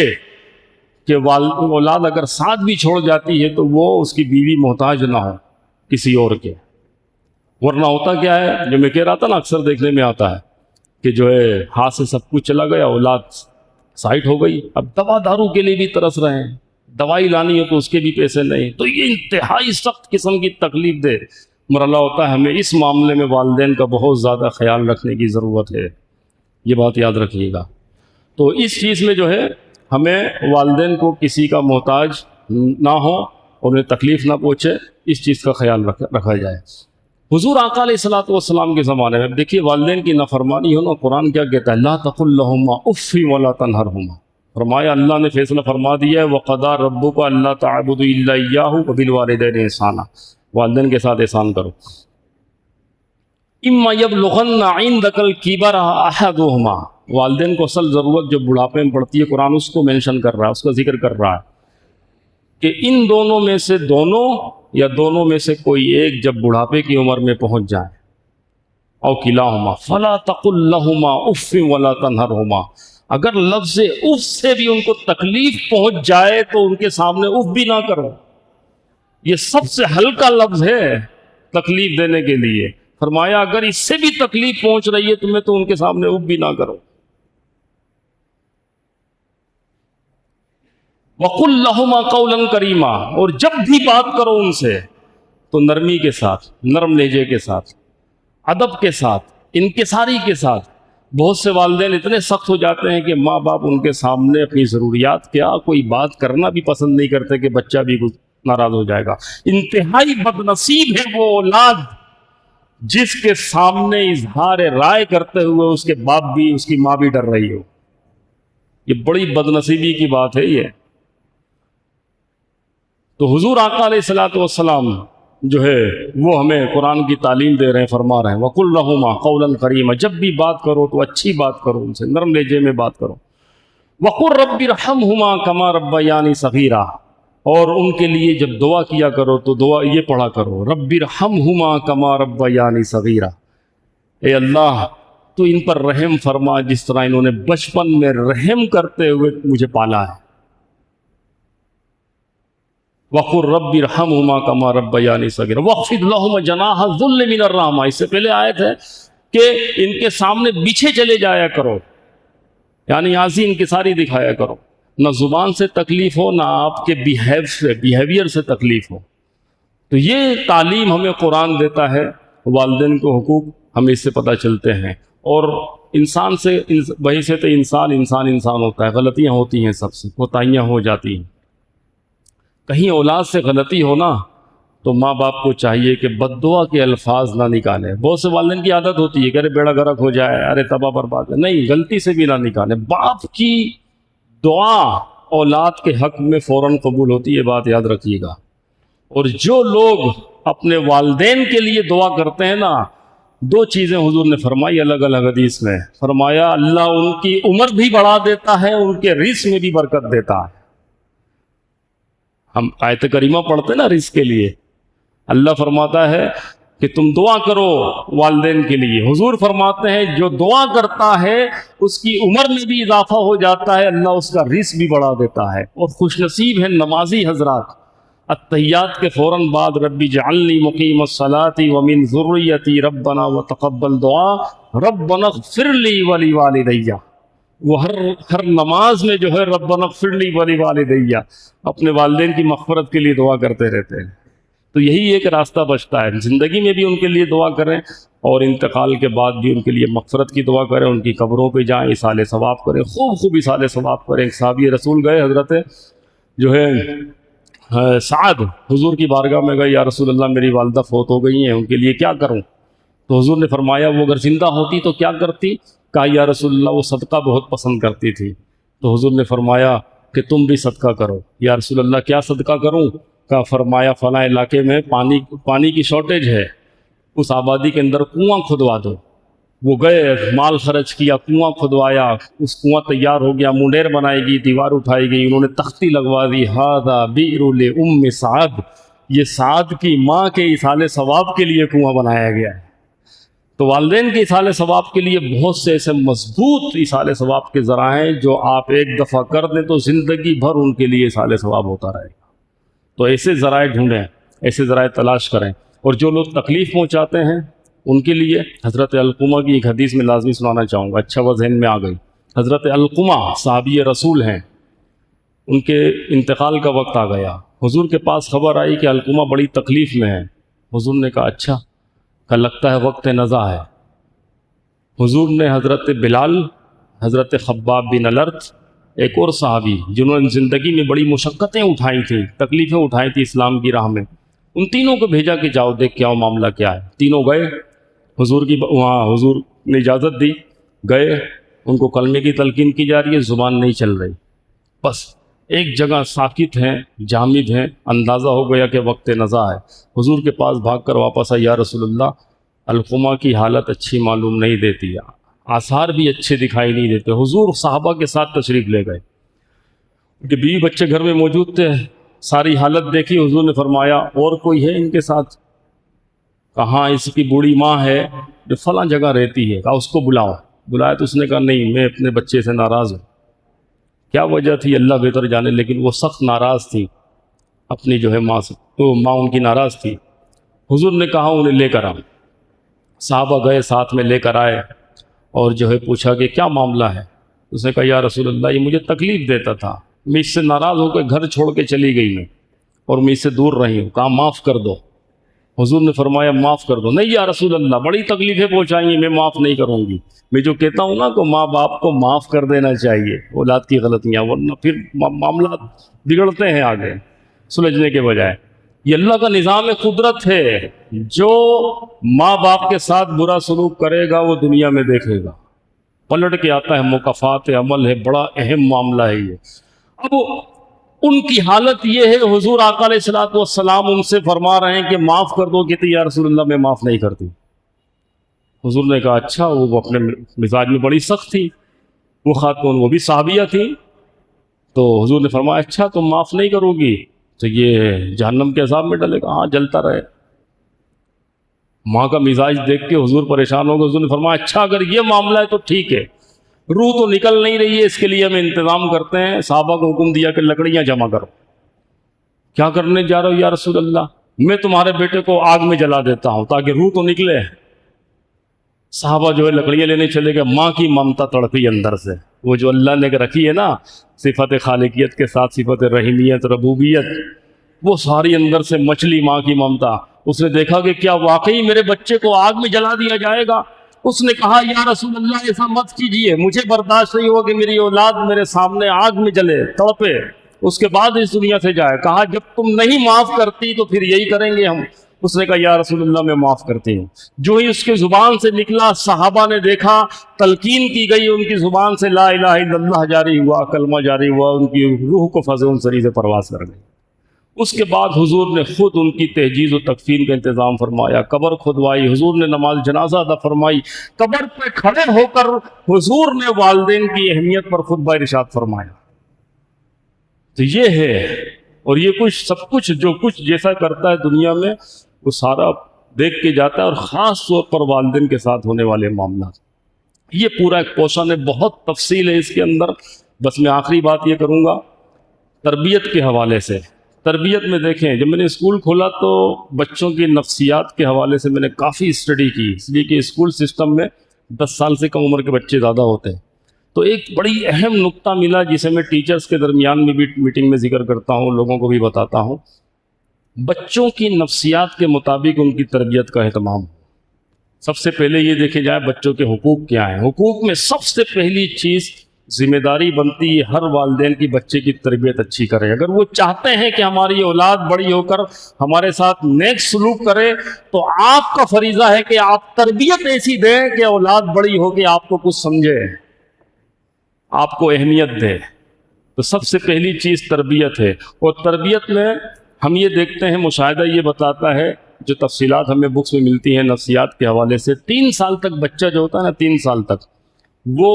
کہ اولاد اگر ساتھ بھی چھوڑ جاتی ہے تو وہ اس کی بیوی محتاج نہ ہو کسی اور کے۔ ورنہ ہوتا کیا ہے، جو میں کہہ رہا تھا نا، اکثر دیکھنے میں آتا ہے کہ جو ہے ہاتھ سے سب کچھ چلا گیا، اولاد سائٹ ہو گئی، اب دوا دارو کے لیے بھی ترس رہے ہیں، دوائی لانی ہو تو اس کے بھی پیسے نہیں، تو یہ انتہائی سخت قسم کی تکلیف دے مرحلہ ہوتا ہے۔ ہمیں اس معاملے میں والدین کا بہت زیادہ خیال رکھنے کی ضرورت ہے۔ یہ بات یاد رکھیے گا۔ تو اس چیز میں جو ہے ہمیں والدین کو کسی کا محتاج نہ ہو، انہیں تکلیف نہ پہنچے، اس چیز کا خیال رکھا جائے۔ حضور آقا علیہ الصلوۃ والسلام کے زمانے میں دیکھیے والدین کی نافرمانی ہو نا، قرآن کیا کہتا ہے، لا تقل لہما اف ولا تنہرہما، فرمایا اللہ نے فیصلہ فرما دیا ہے وقضى ربک الا تعبدوا الا ایاہ وبالوالدین احسانا، والدین کے ساتھ احسان کرو۔ اما یبلغن عندک الکبر احدہما، والدین کو اصل ضرورت جو بڑھاپے میں پڑتی ہے، قرآن اس کو مینشن کر رہا ہے، اس کا ذکر کر رہا ہے کہ ان دونوں میں سے دونوں یا دونوں میں سے کوئی ایک جب بڑھاپے کی عمر میں پہنچ جائے، او کلاہما فلا تقل لہما اف ولا تنہرہما، اگر لفظ اف سے بھی ان کو تکلیف پہنچ جائے تو ان کے سامنے اف بھی نہ کرو۔ یہ سب سے ہلکا لفظ ہے تکلیف دینے کے لیے، فرمایا اگر اس سے بھی تکلیف پہنچ رہی ہے تمہیں تو ان کے سامنے اف بھی نہ کرو۔ وَقُلْ لَهُمَا قَوْلًا كَرِيمًا، اور جب بھی بات کرو ان سے تو نرمی کے ساتھ، نرم لہجے کے ساتھ، ادب کے ساتھ، انکساری کے ساتھ۔ بہت سے والدین اتنے سخت ہو جاتے ہیں کہ ماں باپ ان کے سامنے اپنی ضروریات کیا کوئی بات کرنا بھی پسند نہیں کرتے کہ بچہ بھی ناراض ہو جائے گا۔ انتہائی بد نصیب ہے وہ اولاد جس کے سامنے اظہار رائے کرتے ہوئے اس کے باپ بھی اس کی ماں بھی ڈر رہی ہو۔ یہ بڑی بد نصیبی کی بات ہے یہ۔ تو حضور آقا علیہ الصلوۃ والسلام جو ہے وہ ہمیں قرآن کی تعلیم دے رہے ہیں، فرما رہے ہیں وَقُلْ لَهُمَا قَوْلًا كَرِيمًا، جب بھی بات کرو تو اچھی بات کرو، ان سے نرم لہجے میں بات کرو۔ وَقُلْ رَبِّ ارْحَمْهُمَا كَمَا رَبَّيَانِي صَغِيرًا، اور ان کے لیے جب دعا کیا کرو تو دعا یہ پڑھا کرو رَبِّ ارْحَمْهُمَا كَمَا رَبَّيَانِي صَغِيرًا، اے اللہ تو ان پر رحم فرما جس طرح انہوں نے بچپن میں رحم کرتے ہوئے مجھے پالا ہے۔ وَقُلْ رَبِّ ارْحَمْهُمَا كَمَا رَبَّيَانِي صَغِيرًا وَاخْفِضْ لَهُمَا جَنَاحَ الذُّلِّ مِنَ الرَّحْمَةِ، اس سے پہلے آیت ہے کہ ان کے سامنے پیچھے چلے جایا کرو، یعنی عاجزی انکساری دکھایا کرو، نہ زبان سے تکلیف ہو نہ آپ کے بیہیویئر سے تکلیف ہو۔ تو یہ تعلیم ہمیں قرآن دیتا ہے، والدین کو حقوق ہمیں اس سے پتہ چلتے ہیں۔ اور انسان سے وہی سے تو انسان ہوتا ہے، غلطیاں ہوتی ہیں، سب سے کوتاہیاں ہو جاتی ہیں۔ کہیں اولاد سے غلطی ہونا تو ماں باپ کو چاہیے کہ بد دعا کے الفاظ نہ نکالیں۔ بہت سے والدین کی عادت ہوتی ہے کہ ارے بیڑا غرق ہو جائے، ارے تباہ برباد ہے، نہیں، غلطی سے بھی نہ نکالیں۔ باپ کی دعا اولاد کے حق میں فوراً قبول ہوتی ہے، بات یاد رکھیے گا۔ اور جو لوگ اپنے والدین کے لیے دعا کرتے ہیں نا، دو چیزیں حضور نے فرمائی الگ الگ حدیث میں، فرمایا اللہ ان کی عمر بھی بڑھا دیتا ہے، ان کے رزق میں بھی برکت دیتا ہے۔ ہم آیت کریمہ پڑھتے ہیں نا رزق کے لیے، اللہ فرماتا ہے کہ تم دعا کرو والدین کے لیے، حضور فرماتے ہیں جو دعا کرتا ہے اس کی عمر میں بھی اضافہ ہو جاتا ہے، اللہ اس کا رزق بھی بڑھا دیتا ہے۔ اور خوش نصیب ہے نمازی حضرات، التحیات کے فوراً بعد ربی جعلنی مقیم الصلاۃ ومن ذریتی ربنا وتقبل دعا ربنا اغفر لی ولوالدی، وہ ہر نماز میں جو ہے ربنا اغفر لی ولوالدی اپنے والدین کی مغفرت کے لیے دعا کرتے رہتے ہیں۔ تو یہی ایک راستہ بچتا ہے، زندگی میں بھی ان کے لیے دعا کریں اور انتقال کے بعد بھی ان کے لیے مغفرت کی دعا کریں، ان کی قبروں پہ جائیں، اصال ثواب کریں، خوب اصال ثواب کریں۔ ایک صحابی رسول گئے، حضرت جو ہے سعد حضور کی بارگاہ میں گئے، یا رسول اللہ میری والدہ فوت ہو گئی ہیں، ان کے لیے کیا کروں؟ تو حضور نے فرمایا وہ اگر زندہ ہوتی تو کیا کرتی؟ کہا یا رسول اللہ وہ صدقہ بہت پسند کرتی تھی۔ تو حضور نے فرمایا کہ تم بھی صدقہ کرو۔ یا رسول اللہ کیا صدقہ کروں؟ کہا فرمایا فلاں علاقے میں پانی کی شارٹیج ہے، اس آبادی کے اندر کنواں کھدوا دو۔ وہ گئے، مال خرچ کیا، کنواں کھدوایا، اس کنواں تیار ہو گیا، منڈیر بنائی گئی، دیوار اٹھائی گئی، انہوں نے تختی لگوا دی، ھذا بئر لأم سعد، یہ سعد کی ماں کے ایصال ثواب کے لیے کنواں بنایا گیا ہے۔ تو والدین کے ایصال ثواب کے لیے بہت سے ایسے مضبوط ایصال ثواب کے ذرائع ہیں جو آپ ایک دفعہ کر دیں تو زندگی بھر ان کے لیے ایصال ثواب ہوتا رہے گا۔ تو ایسے ذرائع ڈھونڈیں، ایسے ذرائع تلاش کریں۔ اور جو لوگ تکلیف پہنچاتے ہیں ان کے لیے حضرت علقمہ کی ایک حدیث میں لازمی سنانا چاہوں گا، اچھا وہ ذہن میں آ گئی۔ حضرت علقمہ صحابی رسول ہیں، ان کے انتقال کا وقت آ گیا، حضور کے پاس خبر آئی کہ علقمہ بڑی تکلیف میں ہے۔ حضور نے کہا اچھا، کہ لگتا ہے وقت نزا ہے، حضور نے حضرت بلال، حضرت خباب بن الارت، ایک اور صحابی جنہوں نے زندگی میں بڑی مشقتیں اٹھائی تھیں، تکلیفیں اٹھائی تھیں اسلام کی راہ میں، ان تینوں کو بھیجا کہ جاؤ دیکھ کے آؤ معاملہ کیا ہے۔ تینوں گئے، حضور کی وہاں حضور نے اجازت دی، گئے، ان کو کلمے کی تلقین کی جا رہی ہے، زبان نہیں چل رہی، بس ایک جگہ ساکت ہیں، جامد ہیں، اندازہ ہو گیا کہ وقت نزا ہے۔ حضور کے پاس بھاگ کر واپس آئے، یا رسول اللہ علقمہ کی حالت اچھی معلوم نہیں دیتی، آثار بھی اچھے دکھائی نہیں دیتے۔ حضور صحابہ کے ساتھ تشریف لے گئے، ان کے بیوی بچے گھر میں موجود تھے، ساری حالت دیکھی، حضور نے فرمایا اور کوئی ہے ان کے ساتھ؟ کہاں اس کی بوڑھی ماں ہے جو فلاں جگہ رہتی ہے، کہا اس کو بلاؤ۔ بلایا تو اس نے کہا نہیں، میں اپنے بچے سے ناراض ہوں۔ کیا وجہ تھی اللہ بہتر جانے، لیکن وہ سخت ناراض تھی اپنی جو ہے ماں سے، تو ماں ان کی ناراض تھی۔ حضور نے کہا انہیں لے کر آؤ۔ صحابہ گئے، ساتھ میں لے کر آئے، اور جو ہے پوچھا کہ کیا معاملہ ہے؟ اس نے کہا یا رسول اللہ یہ مجھے تکلیف دیتا تھا، میں اس سے ناراض ہو کے گھر چھوڑ کے چلی گئی میں، اور میں اس سے دور رہی ہوں۔ کہا معاف کر دو۔ حضور نے فرمایا معاف کر دو۔ نہیں یا رسول اللہ بڑی تکلیفیں پہنچائیں گی، میں معاف نہیں کروں گی۔ میں جو کہتا ہوں نا کہ ماں باپ کو معاف کر دینا چاہیے اولاد کی غلطیاں، ورنہ پھر معاملات بگڑتے ہیں آگے سلجھنے کے بجائے۔ یہ اللہ کا نظام قدرت ہے، جو ماں باپ کے ساتھ برا سلوک کرے گا وہ دنیا میں دیکھے گا، پلٹ کے آتا ہے، مکافات عمل ہے، بڑا اہم معاملہ ہے یہ۔ اب ان کی حالت یہ ہے، حضور آقا علیہ الصلوۃ والسلام ان سے فرما رہے ہیں کہ معاف کر دو، کہتے یا رسول اللہ میں معاف نہیں کرتی۔ حضور نے کہا اچھا، وہ اپنے مزاج میں بڑی سخت تھی وہ خاتون، وہ بھی صحابیہ تھی، تو حضور نے فرمایا اچھا تم معاف نہیں کرو گی تو یہ جہنم کے عذاب میں ڈلے گا۔ ہاں جلتا رہے۔ ماں کا مزاج دیکھ کے حضور پریشان ہو گئے۔ حضور نے فرمایا اچھا اگر یہ معاملہ ہے تو ٹھیک ہے، روح تو نکل نہیں رہی ہے، اس کے لیے ہم انتظام کرتے ہیں۔ صحابہ کو حکم دیا کہ لکڑیاں جمع کرو۔ کیا کرنے جا رہے ہو یا رسول اللہ؟ میں تمہارے بیٹے کو آگ میں جلا دیتا ہوں تاکہ روح تو نکلے۔ صحابہ جو ہے لکڑیاں لینے چلے گئے، ماں کی ممتا تڑپی اندر سے، وہ جو اللہ نے رکھی ہے نا صفت خالقیت کے ساتھ صفت رحیمیت ربوبیت، وہ ساری اندر سے مچلی ماں کی ممتا۔ اس نے دیکھا کہ کیا واقعی میرے بچے کو آگ میں جلا دیا جائے گا؟ اس نے کہا یا رسول اللہ ایسا مت کیجئے، مجھے برداشت نہیں ہوا کہ میری اولاد میرے سامنے آگ میں جلے تڑپے، اس کے بعد اس دنیا سے جائے۔ کہا جب تم نہیں معاف کرتی تو پھر یہی کریں گے ہم۔ اس نے کہا یا رسول اللہ میں معاف کرتی ہوں۔ جو ہی اس کے زبان سے نکلا، صحابہ نے دیکھا، تلقین کی گئی ان کی زبان سے، لا الہ الا اللہ جاری ہوا، کلمہ جاری ہوا، ان کی روح کو فضل سری سے پرواز کر گئی۔ اس کے بعد حضور نے خود ان کی تہجیز و تکفین کا انتظام فرمایا، قبر کھدوائی، حضور نے نماز جنازہ ادا فرمائی، قبر پہ کھڑے ہو کر حضور نے والدین کی اہمیت پر خطبہ ارشاد فرمایا۔ تو یہ ہے، اور یہ کچھ سب کچھ جو کچھ جیسا کرتا ہے دنیا میں وہ سارا دیکھ کے جاتا ہے، اور خاص طور پر والدین کے ساتھ ہونے والے معاملات۔ یہ پورا ایک پوشن ہے، بہت تفصیل ہے اس کے اندر۔ بس میں آخری بات یہ کروں گا تربیت کے حوالے سے۔ تربیت میں دیکھیں، جب میں نے اسکول کھولا تو بچوں کی نفسیات کے حوالے سے میں نے کافی اسٹڈی کی، اس لیے کہ اسکول سسٹم میں 10 سال سے کم عمر کے بچے زیادہ ہوتے ہیں۔ تو ایک بڑی اہم نقطہ ملا جسے میں ٹیچرز کے درمیان میں بھی میٹنگ میں ذکر کرتا ہوں، لوگوں کو بھی بتاتا ہوں۔ بچوں کی نفسیات کے مطابق ان کی تربیت کا اہتمام۔ سب سے پہلے یہ دیکھے جائے بچوں کے حقوق کیا ہیں۔ حقوق میں سب سے پہلی چیز ذمہ داری بنتی ہے ہر والدین کی بچے کی تربیت اچھی کرے۔ اگر وہ چاہتے ہیں کہ ہماری اولاد بڑی ہو کر ہمارے ساتھ نیک سلوک کرے تو آپ کا فریضہ ہے کہ آپ تربیت ایسی دیں کہ اولاد بڑی ہو کے آپ کو کچھ سمجھے، آپ کو اہمیت دے۔ تو سب سے پہلی چیز تربیت ہے، اور تربیت میں ہم یہ دیکھتے ہیں، مشاہدہ یہ بتاتا ہے، جو تفصیلات ہمیں بکس میں ملتی ہیں نفسیات کے حوالے سے، 3 سال تک بچہ جو ہوتا ہے نا، 3 سال تک وہ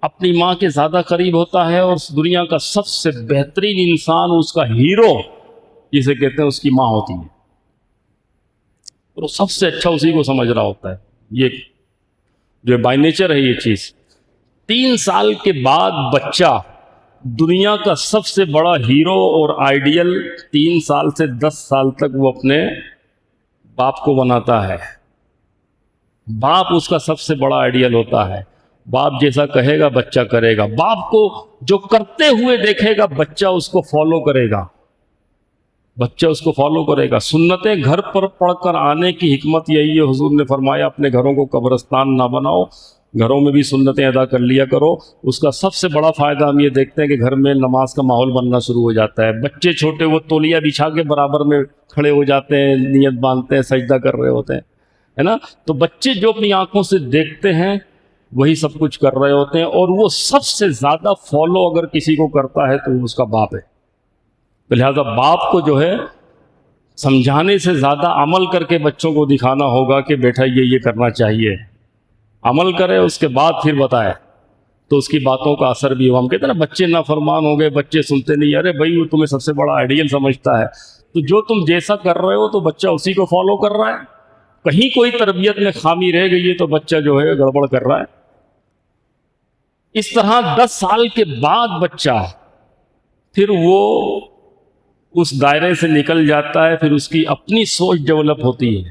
اپنی ماں کے زیادہ قریب ہوتا ہے، اور دنیا کا سب سے بہترین انسان، اس کا ہیرو جسے کہتے ہیں، اس کی ماں ہوتی ہے، اور وہ سب سے اچھا اسی کو سمجھ رہا ہوتا ہے۔ یہ جو بائی نیچر ہے یہ چیز۔ 3 سال کے بعد بچہ دنیا کا سب سے بڑا ہیرو اور آئیڈیل 3 سال سے 10 سال تک وہ اپنے باپ کو بناتا ہے۔ باپ اس کا سب سے بڑا آئیڈیل ہوتا ہے۔ باپ جیسا کہے گا بچہ کرے گا، باپ کو جو کرتے ہوئے دیکھے گا بچہ اس کو فالو کرے گا۔ بچہ اس کو فالو کرے گا. سنتیں گھر پر پڑھ کر آنے کی حکمت یہی ہے. حضور نے فرمایا اپنے گھروں کو قبرستان نہ بناؤ، گھروں میں بھی سنتیں ادا کر لیا کرو. اس کا سب سے بڑا فائدہ ہم یہ دیکھتے ہیں کہ گھر میں نماز کا ماحول بننا شروع ہو جاتا ہے. بچے چھوٹے وہ تولیہ بچھا کے برابر میں کھڑے ہو جاتے ہیں، نیت باندھتے ہیں، سجدہ کر رہے ہوتے ہیں، ہے نا. تو بچے جو اپنی آنکھوں سے دیکھتے ہیں وہی سب کچھ کر رہے ہوتے ہیں، اور وہ سب سے زیادہ فالو اگر کسی کو کرتا ہے تو وہ اس کا باپ ہے. تو لہٰذا باپ کو جو ہے سمجھانے سے زیادہ عمل کر کے بچوں کو دکھانا ہوگا کہ بیٹا یہ کرنا چاہیے. عمل کرے اس کے بعد پھر بتائے تو اس کی باتوں کا اثر بھی ہو. ہم کہتے ہیں نا بچے نافرمان ہو گئے، بچے سنتے نہیں. ارے بھائی وہ تمہیں سب سے بڑا آئیڈیل سمجھتا ہے، تو جو تم جیسا کر رہے ہو تو بچہ اسی کو فالو کر رہا ہے. کہیں کوئی تربیت میں خامی رہ گئی ہے تو بچہ جو ہے گڑبڑ کر رہا ہے. اس طرح 10 سال کے بعد بچہ پھر وہ اس دائرے سے نکل جاتا ہے، پھر اس کی اپنی سوچ ڈیولپ ہوتی ہے.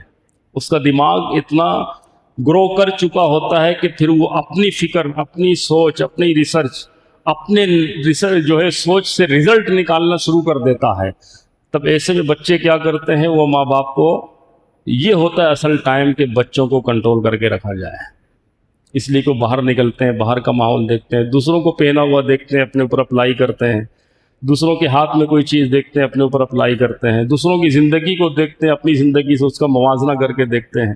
اس کا دماغ اتنا گرو کر چکا ہوتا ہے کہ پھر وہ اپنی فکر، اپنی سوچ، اپنی ریسرچ جو ہے سوچ سے رزلٹ نکالنا شروع کر دیتا ہے. تب ایسے میں بچے کیا کرتے ہیں، وہ ماں باپ کو یہ ہوتا ہے اصل ٹائم کہ بچوں کو کنٹرول کر کے رکھا جائے. اس لیے کہ باہر نکلتے ہیں، باہر کا ماحول دیکھتے ہیں، دوسروں کو پہنا ہوا دیکھتے ہیں، اپنے اوپر اپلائی کرتے ہیں، دوسروں کے ہاتھ میں کوئی چیز دیکھتے ہیں، اپنے اوپر اپلائی کرتے ہیں، دوسروں کی زندگی کو دیکھتے ہیں، اپنی زندگی سے اس کا موازنہ کر کے دیکھتے ہیں.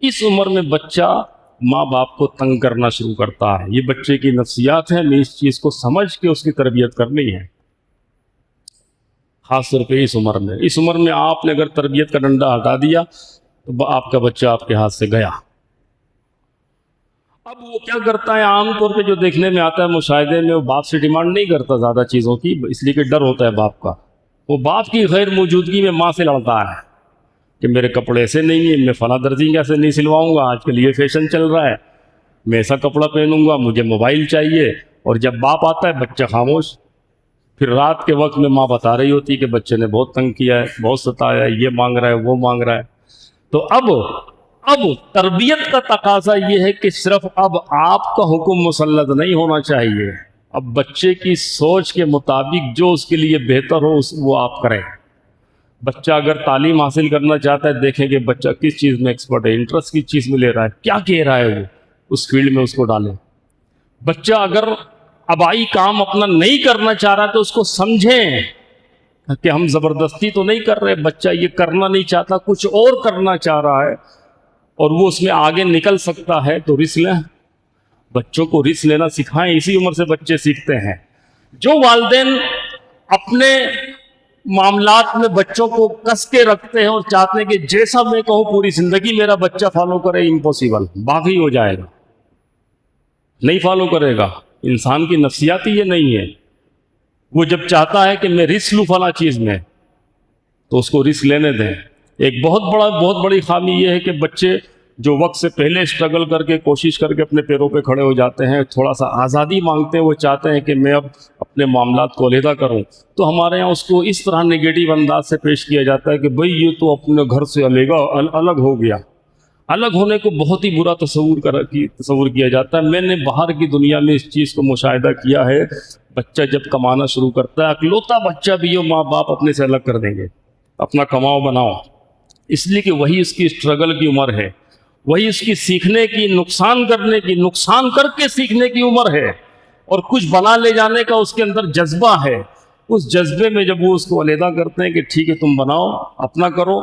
اس عمر میں بچہ ماں باپ کو تنگ کرنا شروع کرتا ہے. یہ بچے کی نفسیات ہے. ہمیں اس چیز کو سمجھ کے اس کی تربیت کرنی ہے، خاص طور پہ اس عمر میں آپ نے اگر تربیت کا ڈنڈا ہٹا دیا تو آپ کا بچہ آپ کے ہاتھ سے گیا. اب وہ کیا کرتا ہے، عام طور پہ جو دیکھنے میں آتا ہے مشاہدے میں، وہ باپ سے ڈیمانڈ نہیں کرتا زیادہ چیزوں کی، اس لیے کہ ڈر ہوتا ہے باپ کا. وہ باپ کی غیر موجودگی میں ماں سے لڑتا ہے کہ میرے کپڑے ایسے نہیں ہیں، میں فلاں درزی کیسے نہیں سلواؤں گا، آج کل یہ فیشن چل رہا ہے، میں ایسا کپڑا پہنوں گا، مجھے موبائل چاہیے. اور جب باپ آتا ہے بچہ خاموش. پھر رات کے وقت میں ماں بتا رہی ہوتی ہے کہ بچے نے بہت تنگ کیا ہے، بہت ستایا ہے، یہ مانگ رہا ہے، وہ مانگ رہا ہے. تو اب تربیت کا تقاضا یہ ہے کہ صرف اب آپ کا حکم مسلط نہیں ہونا چاہیے. اب بچے کی سوچ کے مطابق جو اس کے لیے بہتر ہو وہ آپ کریں. بچہ اگر تعلیم حاصل کرنا چاہتا ہے، دیکھیں کہ بچہ کس چیز میں ایکسپرٹ ہے، انٹرسٹ کس چیز میں لے رہا ہے، کیا کہہ رہا ہے، وہ اس فیلڈ میں اس کو ڈالیں. بچہ اگر آبائی کام اپنا نہیں کرنا چاہ رہا تو اس کو سمجھیں کہ ہم زبردستی تو نہیں کر رہے، بچہ یہ کرنا نہیں چاہتا، کچھ اور کرنا چاہ رہا ہے اور وہ اس میں آگے نکل سکتا ہے تو رسک لیں. بچوں کو رسک لینا سکھائیں. اسی عمر سے بچے سیکھتے ہیں. جو والدین اپنے معاملات میں بچوں کو کس کے رکھتے ہیں اور چاہتے ہیں کہ جیسا میں کہوں پوری زندگی میرا بچہ فالو کرے، امپوسیبل، باغی ہو جائے گا، نہیں فالو کرے گا. انسان کی نفسیات ہی یہ نہیں ہے. وہ جب چاہتا ہے کہ میں رسک لوں فلاں چیز میں تو اس کو رسک لینے دیں. ایک بہت بڑی خامی یہ ہے کہ بچے جو وقت سے پہلے اسٹرگل کر کے کوشش کر کے اپنے پیروں پہ کھڑے ہو جاتے ہیں، تھوڑا سا آزادی مانگتے ہیں، وہ چاہتے ہیں کہ میں اب اپنے معاملات کو علیحدہ کروں. تو ہمارے ہاں اس کو اس طرح نگیٹو انداز سے پیش کیا جاتا ہے کہ بھئی یہ تو اپنے گھر سے الگ ہو گیا. الگ ہونے کو بہت ہی برا تصور کیا جاتا ہے. میں نے باہر کی دنیا میں اس چیز کو مشاہدہ کیا ہے. بچہ جب کمانا شروع کرتا ہے، اکلوتا بچہ بھی ہو، ماں باپ اپنے سے الگ کر دیں گے، اپنا کماؤ بناؤ، اس لیے کہ وہی اس کی اسٹرگل کی عمر ہے، وہی اس کی سیکھنے کی، نقصان کر کے سیکھنے کی عمر ہے، اور کچھ بنا لے جانے کا اس کے اندر جذبہ ہے. اس جذبے میں جب وہ اس کو علیحدہ کرتے ہیں کہ ٹھیک ہے تم بناؤ، اپنا کرو.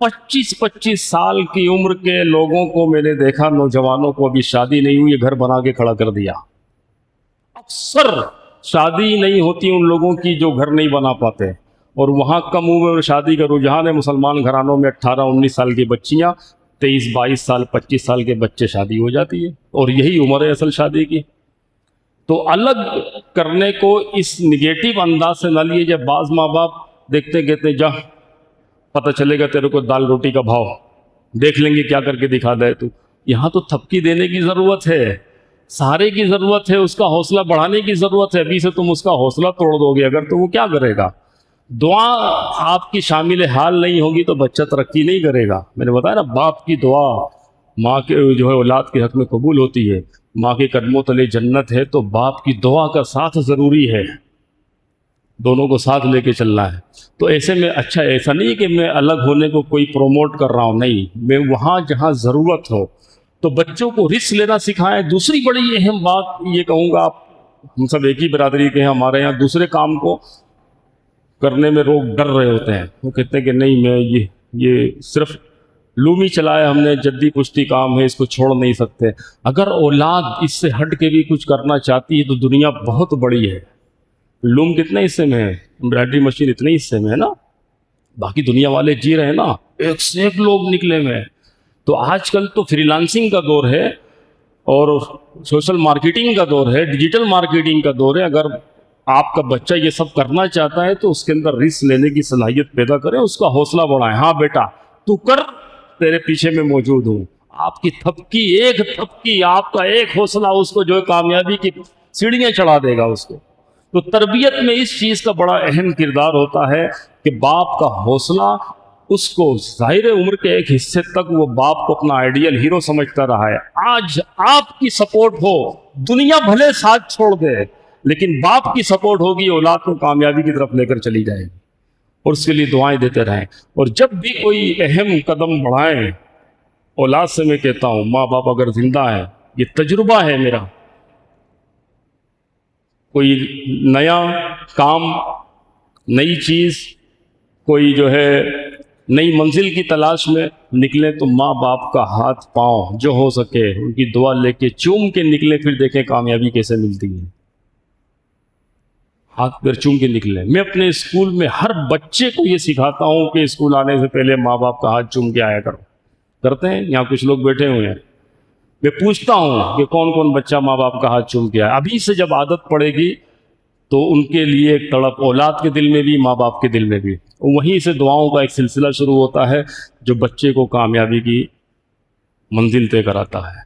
25 سال کی عمر کے لوگوں کو میں نے دیکھا، نوجوانوں کو ابھی شادی نہیں ہوئی، گھر بنا کے کھڑا کر دیا. اکثر شادی نہیں ہوتی ان لوگوں کی جو گھر نہیں بنا پاتے، اور وہاں کم عمر میں شادی کا رجحان ہے. مسلمان گھرانوں میں 18-19 سال کی بچیاں، 23-22 سال 25 سال کے بچے شادی ہو جاتی ہے، اور یہی عمر ہے اصل شادی کی. تو الگ کرنے کو اس نگیٹو انداز سے نہ لیے. جب بعض ماں باپ دیکھتے کہتے جا پتہ چلے گا تیرے کو دال روٹی کا بھاؤ، دیکھ لیں گے کیا کر کے دکھا دے تو. یہاں تو تھپکی دینے کی ضرورت ہے، سہارے کی ضرورت ہے، اس کا حوصلہ بڑھانے کی ضرورت ہے. ابھی سے تم اس کا حوصلہ توڑ دو گے اگر تو وہ کیا کرے گا. دعا آپ کی شامل حال نہیں ہوگی تو بچہ ترقی نہیں کرے گا. میں نے بتایا نا، باپ کی دعا ماں کے جو ہے اولاد کے حق میں قبول ہوتی ہے. ماں کے قدموں تلے جنت ہے، تو باپ کی دعا کا ساتھ ضروری ہے. دونوں کو ساتھ لے کے چلنا ہے. تو ایسے میں اچھا ایسا نہیں کہ میں الگ ہونے کو کوئی پروموٹ کر رہا ہوں، نہیں، میں وہاں جہاں ضرورت ہو تو بچوں کو رسک لینا سکھائیں. دوسری بڑی اہم بات یہ کہوں گا، آپ ہم سب ایک ہی برادری کے ہیں، ہمارے یہاں دوسرے کام کو کرنے میں لوگ ڈر رہے ہوتے ہیں. وہ کہتے ہیں کہ نہیں، میں یہ صرف لومی چلایا ہم نے، جدی پشتی کام ہے، اس کو چھوڑ نہیں سکتے. اگر اولاد اس سے ہٹ کے بھی کچھ کرنا چاہتی ہے تو دنیا بہت بڑی ہے. لوم کتنے حصے میں ہے، امبرائڈری مشین اتنے حصے میں ہے نا، باقی دنیا والے جی رہے ہیں نا، ایک سے ایک لوگ نکلے ہوئے ہیں. تو آج کل تو فری لانسنگ کا دور ہے اور سوشل مارکیٹنگ کا دور ہے، ڈیجیٹل مارکیٹنگ کا دور ہے. اگر آپ کا بچہ یہ سب کرنا چاہتا ہے تو اس کے اندر رسک لینے کی صلاحیت پیدا کریں، اس کا حوصلہ بڑھائیں. ہاں بیٹا تو کر، تیرے پیچھے میں موجود ہوں. آپ کی ایک تھپکی، آپ کا ایک حوصلہ اس کو جو ہے کامیابی کی سیڑھیاں چڑھا دے گا اس کو. تو تربیت میں اس چیز کا بڑا اہم کردار ہوتا ہے کہ باپ کا حوصلہ اس کو ظاہر عمر کے ایک حصے تک وہ باپ کو اپنا آئیڈیل ہیرو سمجھتا رہا ہے. آج آپ کی سپورٹ ہو، دنیا بھلے ساتھ چھوڑ دے، لیکن باپ کی سپورٹ ہوگی، اولاد کو کامیابی کی طرف لے کر چلی جائے گی. اور اس کے لیے دعائیں دیتے رہیں. اور جب بھی کوئی اہم قدم بڑھائیں، اولاد سے میں کہتا ہوں، ماں باپ اگر زندہ ہے، یہ تجربہ ہے میرا، کوئی نیا کام، نئی چیز، کوئی جو ہے نئی منزل کی تلاش میں نکلیں تو ماں باپ کا ہاتھ پاؤں جو ہو سکے ان کی دعا لے کے چوم کے نکلیں، پھر دیکھیں کامیابی کیسے ملتی ہے. ہاتھ پیر چوم کے نکلیں. میں اپنے اسکول میں ہر بچے کو یہ سکھاتا ہوں کہ اسکول آنے سے پہلے ماں باپ کا ہاتھ چوم کے آیا کرو. کرتے ہیں؟ یہاں کچھ لوگ بیٹھے ہوئے ہیں. میں پوچھتا ہوں کہ کون کون بچہ ماں باپ کا ہاتھ چوم کے آیا. ابھی سے جب عادت پڑے گی تو ان کے لیے ایک تڑپ اولاد کے دل میں بھی، ماں باپ کے دل میں بھی. وہیں سے دعاؤں کا ایک سلسلہ شروع ہوتا ہے جو بچے کو کامیابی کی منزل طے کراتا ہے.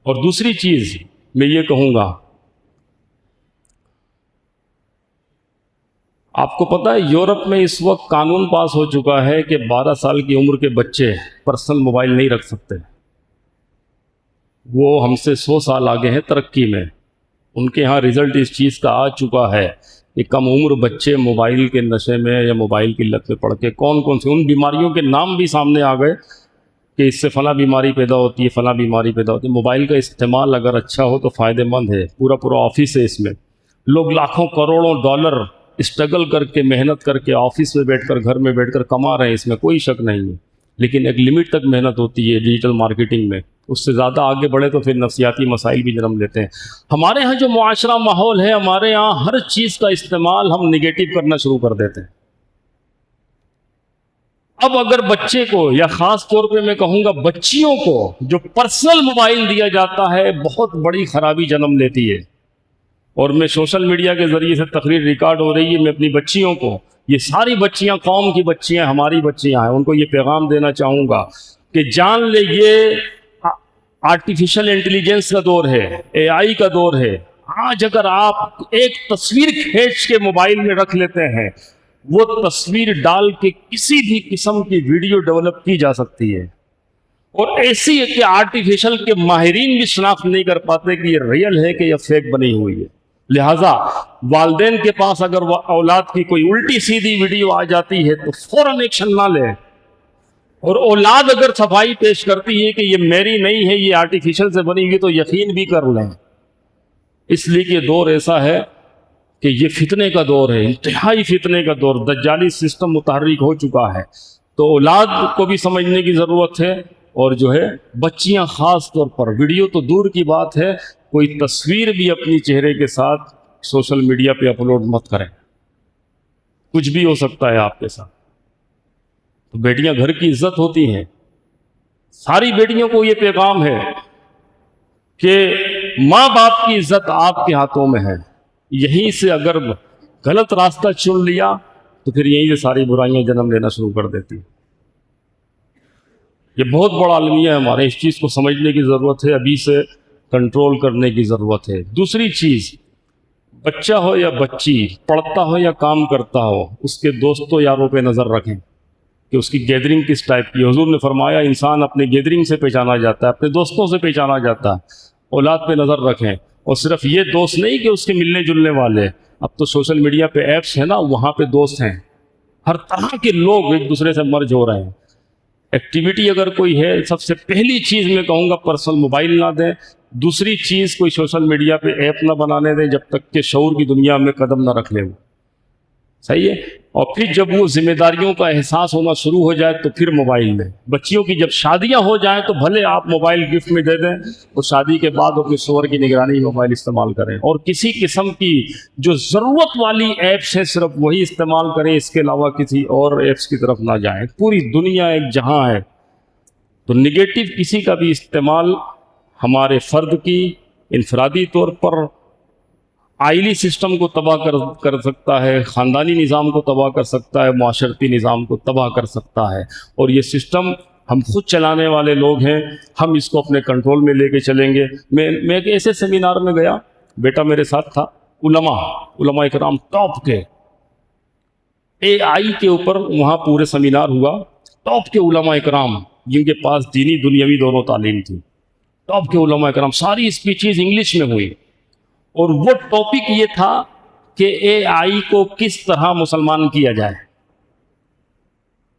اور دوسری چیز میں یہ کہوں گا، آپ کو پتہ ہے یورپ میں اس وقت قانون پاس ہو چکا ہے کہ 12 سال کی عمر کے بچے پرسنل موبائل نہیں رکھ سکتے. وہ ہم سے 100 سال آگے ہیں ترقی میں. ان کے ہاں رزلٹ اس چیز کا آ چکا ہے کہ کم عمر بچے موبائل کے نشے میں یا موبائل کی لت میں پڑ کے کون سی ان بیماریوں کے نام بھی سامنے آ گئے کہ اس سے فلاں بیماری پیدا ہوتی ہے، فلاں بیماری پیدا ہوتی ہے. موبائل کا استعمال اگر اچھا ہو تو فائدہ مند ہے. پورا آفس ہے، اس میں لوگ لاکھوں کروڑوں ڈالر اسٹرگل کر کے، محنت کر کے آفس میں بیٹھ کر، گھر میں بیٹھ کر کما رہے ہیں، اس میں کوئی شک نہیں ہے. لیکن ایک لمٹ تک محنت ہوتی ہے ڈیجیٹل مارکیٹنگ میں. اس سے زیادہ آگے بڑھے تو پھر نفسیاتی مسائل بھی جنم لیتے ہیں. ہمارے ہاں جو معاشرہ ماحول ہے، ہمارے ہاں ہر چیز کا استعمال ہم نگیٹو کرنا شروع کر دیتے ہیں. اب اگر بچے کو، یا خاص طور پہ میں کہوں گا بچیوں کو، جو پرسنل موبائل دیا جاتا ہے بہت بڑی خرابی جنم لیتی ہے. اور میں سوشل میڈیا کے ذریعے سے تقریر ریکارڈ ہو رہی ہے، میں اپنی بچیوں کو، یہ ساری بچیاں قوم کی بچیاں، ہماری بچیاں ہیں، ان کو یہ پیغام دینا چاہوں گا کہ جان لے یہ آرٹیفیشل انٹیلیجنس کا دور ہے، اے آئی کا دور ہے. آج اگر آپ ایک تصویر کھینچ کے موبائل میں رکھ لیتے ہیں، وہ تصویر ڈال کے کسی بھی قسم کی ویڈیو ڈیولپ کی جا سکتی ہے، اور ایسی ہے کہ آرٹیفیشل کے ماہرین بھی شناخت نہیں کر پاتے کہ یہ ریئل ہے کہ یہ فیک بنی ہوئی ہے. لہٰذا والدین کے پاس اگر وہ اولاد کی کوئی الٹی سیدھی ویڈیو آ جاتی ہے تو فوراً ایکشن نہ لیں. اور اولاد اگر صفائی پیش کرتی ہے کہ یہ میری نہیں ہے، یہ آرٹیفیشل سے بنی ہوئی، تو یقین بھی کر لیں. اس لیے کہ دور ایسا ہے کہ یہ فتنے کا دور ہے، انتہائی فتنے کا دور. دجالی سسٹم متحرک ہو چکا ہے. تو اولاد کو بھی سمجھنے کی ضرورت ہے. اور جو ہے بچیاں خاص طور پر، ویڈیو تو دور کی بات ہے، کوئی تصویر بھی اپنی چہرے کے ساتھ سوشل میڈیا پہ اپلوڈ مت کریں. کچھ بھی ہو سکتا ہے آپ کے ساتھ. تو بیٹیاں گھر کی عزت ہوتی ہیں. ساری بیٹیوں کو یہ پیغام ہے کہ ماں باپ کی عزت آپ کے ہاتھوں میں ہے. یہیں سے اگر غلط راستہ چن لیا تو پھر یہیں سے ساری برائیاں جنم لینا شروع کر دیتی. یہ بہت بڑا المیہ ہے ہمارے، اس چیز کو سمجھنے کی ضرورت ہے، ابھی سے کنٹرول کرنے کی ضرورت ہے. دوسری چیز، بچہ ہو یا بچی، پڑھتا ہو یا کام کرتا ہو، اس کے دوستوں یاروں پہ نظر رکھیں کہ اس کی گیدرنگ کس ٹائپ کی. حضور نے فرمایا انسان اپنے گیدرنگ سے پہچانا جاتا ہے، اپنے دوستوں سے پہچانا جاتا ہے. اولاد پہ نظر رکھیں. اور صرف یہ دوست نہیں کہ اس کے ملنے جلنے والے، اب تو سوشل میڈیا پہ ایپس ہیں نا، وہاں پہ دوست ہیں، ہر طرح کے لوگ ایک دوسرے سے مرج ہو رہے ہیں۔ ایکٹیویٹی اگر کوئی ہے، سب سے پہلی چیز میں کہوں گا پرسنل موبائل نہ دیں، دوسری چیز کوئی سوشل میڈیا پہ ایپ نہ بنانے دیں جب تک کہ شعور کی دنیا میں قدم نہ رکھ لے وہ، صحیح ہے۔ اور پھر جب وہ ذمہ داریوں کا احساس ہونا شروع ہو جائے تو پھر موبائل دیں۔ بچیوں کی جب شادیاں ہو جائیں تو بھلے آپ موبائل گفٹ میں دے دیں، اور شادی کے بعد اپنے شوہر کی نگرانی موبائل استعمال کریں، اور کسی قسم کی جو ضرورت والی ایپس ہیں صرف وہی استعمال کریں، اس کے علاوہ کسی اور ایپس کی طرف نہ جائیں۔ پوری دنیا ایک جہاں ہے، تو نگیٹو کسی کا بھی استعمال ہمارے فرد کی انفرادی طور پر آئلی سسٹم کو تباہ کر سکتا ہے، خاندانی نظام کو تباہ کر سکتا ہے، معاشرتی نظام کو تباہ کر سکتا ہے۔ اور یہ سسٹم ہم خود چلانے والے لوگ ہیں، ہم اس کو اپنے کنٹرول میں لے کے چلیں گے۔ میں ایک ایسے سیمینار میں گیا، بیٹا میرے ساتھ تھا، علماء اکرام ٹاپ کے، اے آئی کے اوپر وہاں پورے سیمینار ہوا، ٹاپ کے علماء اکرام جن کے پاس دینی دنیاوی دونوں تعلیم تھی، ٹاپ کے علماء اکرام، ساری اسپیچز انگلش میں ہوئی، اور وہ ٹاپک یہ تھا کہ اے آئی کو کس طرح مسلمان کیا جائے۔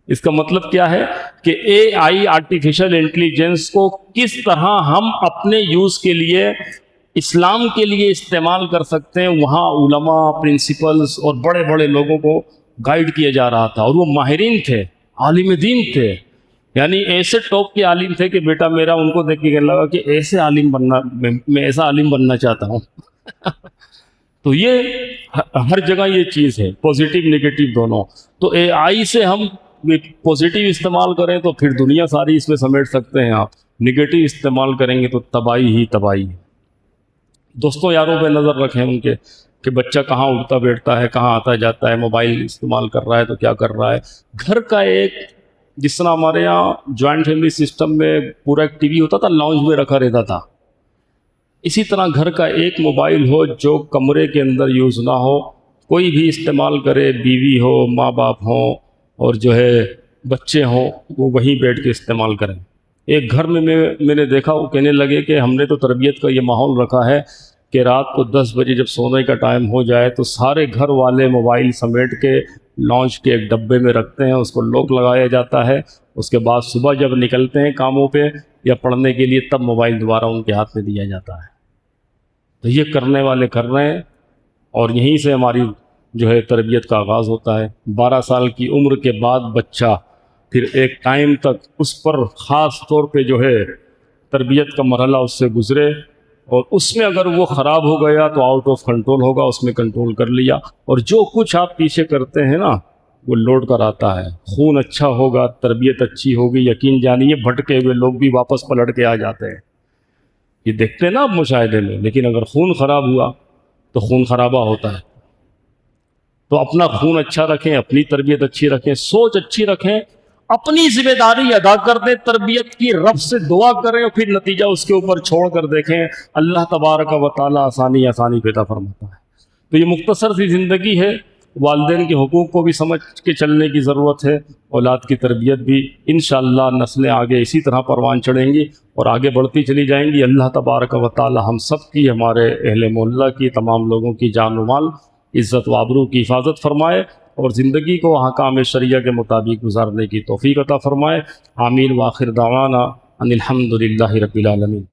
اس کا مطلب کیا ہے کہ اے آئی آرٹیفیشل انٹیلیجنس کو کس طرح ہم اپنے یوز کے لیے اسلام کے لیے استعمال کر سکتے ہیں۔ وہاں علماء، پرنسپلز اور بڑے بڑے لوگوں کو گائیڈ کیا جا رہا تھا، اور وہ ماہرین تھے، عالم دین تھے، یعنی ایسے ٹاپ کے عالم تھے کہ بیٹا میرا ان کو دیکھ کے کہنے لگا کہ ایسے عالم بننا، میں ایسا عالم بننا چاہتا ہوں۔ تو یہ ہر جگہ یہ چیز ہے، پوزیٹیو نگیٹو دونوں۔ تو اے آئی سے ہم پوزیٹیو استعمال کریں تو پھر دنیا ساری اس میں سمیٹ سکتے ہیں، آپ نگیٹو استعمال کریں گے تو تباہی ہی تباہی ہے۔ دوستوں یاروں پہ نظر رکھیں ان کے کہ بچہ کہاں اٹھتا بیٹھتا ہے، کہاں آتا جاتا ہے، موبائل استعمال کر رہا ہے تو کیا کر رہا ہے۔ گھر کا ایک، جس طرح ہمارے یہاں جوائنٹ فیملی سسٹم میں پورا ایک ٹی وی ہوتا تھا، لاؤنج میں رکھا رہتا تھا، اسی طرح گھر کا ایک موبائل ہو جو کمرے کے اندر یوز نہ ہو، کوئی بھی استعمال کرے، بیوی ہو، ماں باپ ہوں، اور جو ہے بچے ہوں، وہ وہیں بیٹھ کے استعمال کریں۔ ایک گھر میں میں نے دیکھا، وہ کہنے لگے کہ ہم نے تو تربیت کا یہ ماحول رکھا ہے کہ رات کو 10 بجے جب سونے کا ٹائم ہو جائے تو سارے گھر والے موبائل سمیٹ کے لانچ کے ایک ڈبے میں رکھتے ہیں، اس کو لوک لگایا جاتا ہے، اس کے بعد صبح جب نکلتے ہیں کاموں پہ یا پڑھنے کے لیے تب موبائل دوبارہ ان کے ہاتھ میں دیا جاتا ہے۔ تو یہ کرنے والے کر رہے ہیں، اور یہیں سے ہماری جو ہے تربیت کا آغاز ہوتا ہے۔ 12 سال کی عمر کے بعد بچہ پھر ایک ٹائم تک اس پر خاص طور پہ جو ہے تربیت کا مرحلہ اس سے گزرے، اور اس میں اگر وہ خراب ہو گیا تو آؤٹ آف کنٹرول ہوگا، اس میں کنٹرول کر لیا، اور جو کچھ آپ پیچھے کرتے ہیں نا وہ لوٹ کر آتا ہے۔ خون اچھا ہوگا، تربیت اچھی ہوگی، یقین جانیے بھٹکے ہوئے لوگ بھی واپس پلٹ کے آ جاتے ہیں، یہ دیکھتے ہیں نا آپ مشاہدے میں۔ لیکن اگر خون خراب ہوا تو خون خرابہ ہوتا ہے۔ تو اپنا خون اچھا رکھیں، اپنی تربیت اچھی رکھیں، سوچ اچھی رکھیں، اپنی ذمہ داری ادا کر دیں، تربیت کی رب سے دعا کریں، اور پھر نتیجہ اس کے اوپر چھوڑ کر دیکھیں، اللہ تبارک و تعالیٰ آسانی پیدا فرماتا ہے۔ تو یہ مختصر سی زندگی ہے، والدین کے حقوق کو بھی سمجھ کے چلنے کی ضرورت ہے، اولاد کی تربیت بھی انشاءاللہ نسلیں آگے اسی طرح پروان چڑھیں گی اور آگے بڑھتی چلی جائیں گی۔ اللہ تبارک و تعالیٰ ہم سب کی، ہمارے اہل محلہ کی، تمام لوگوں کی جان و مال، عزت و آبرو کی حفاظت فرمائے، اور زندگی کو احکام شریعہ کے مطابق گزارنے کی توفیق عطا فرمائے۔ آمین۔ وآخر دعوانا ان الحمد للہ رب العالمین۔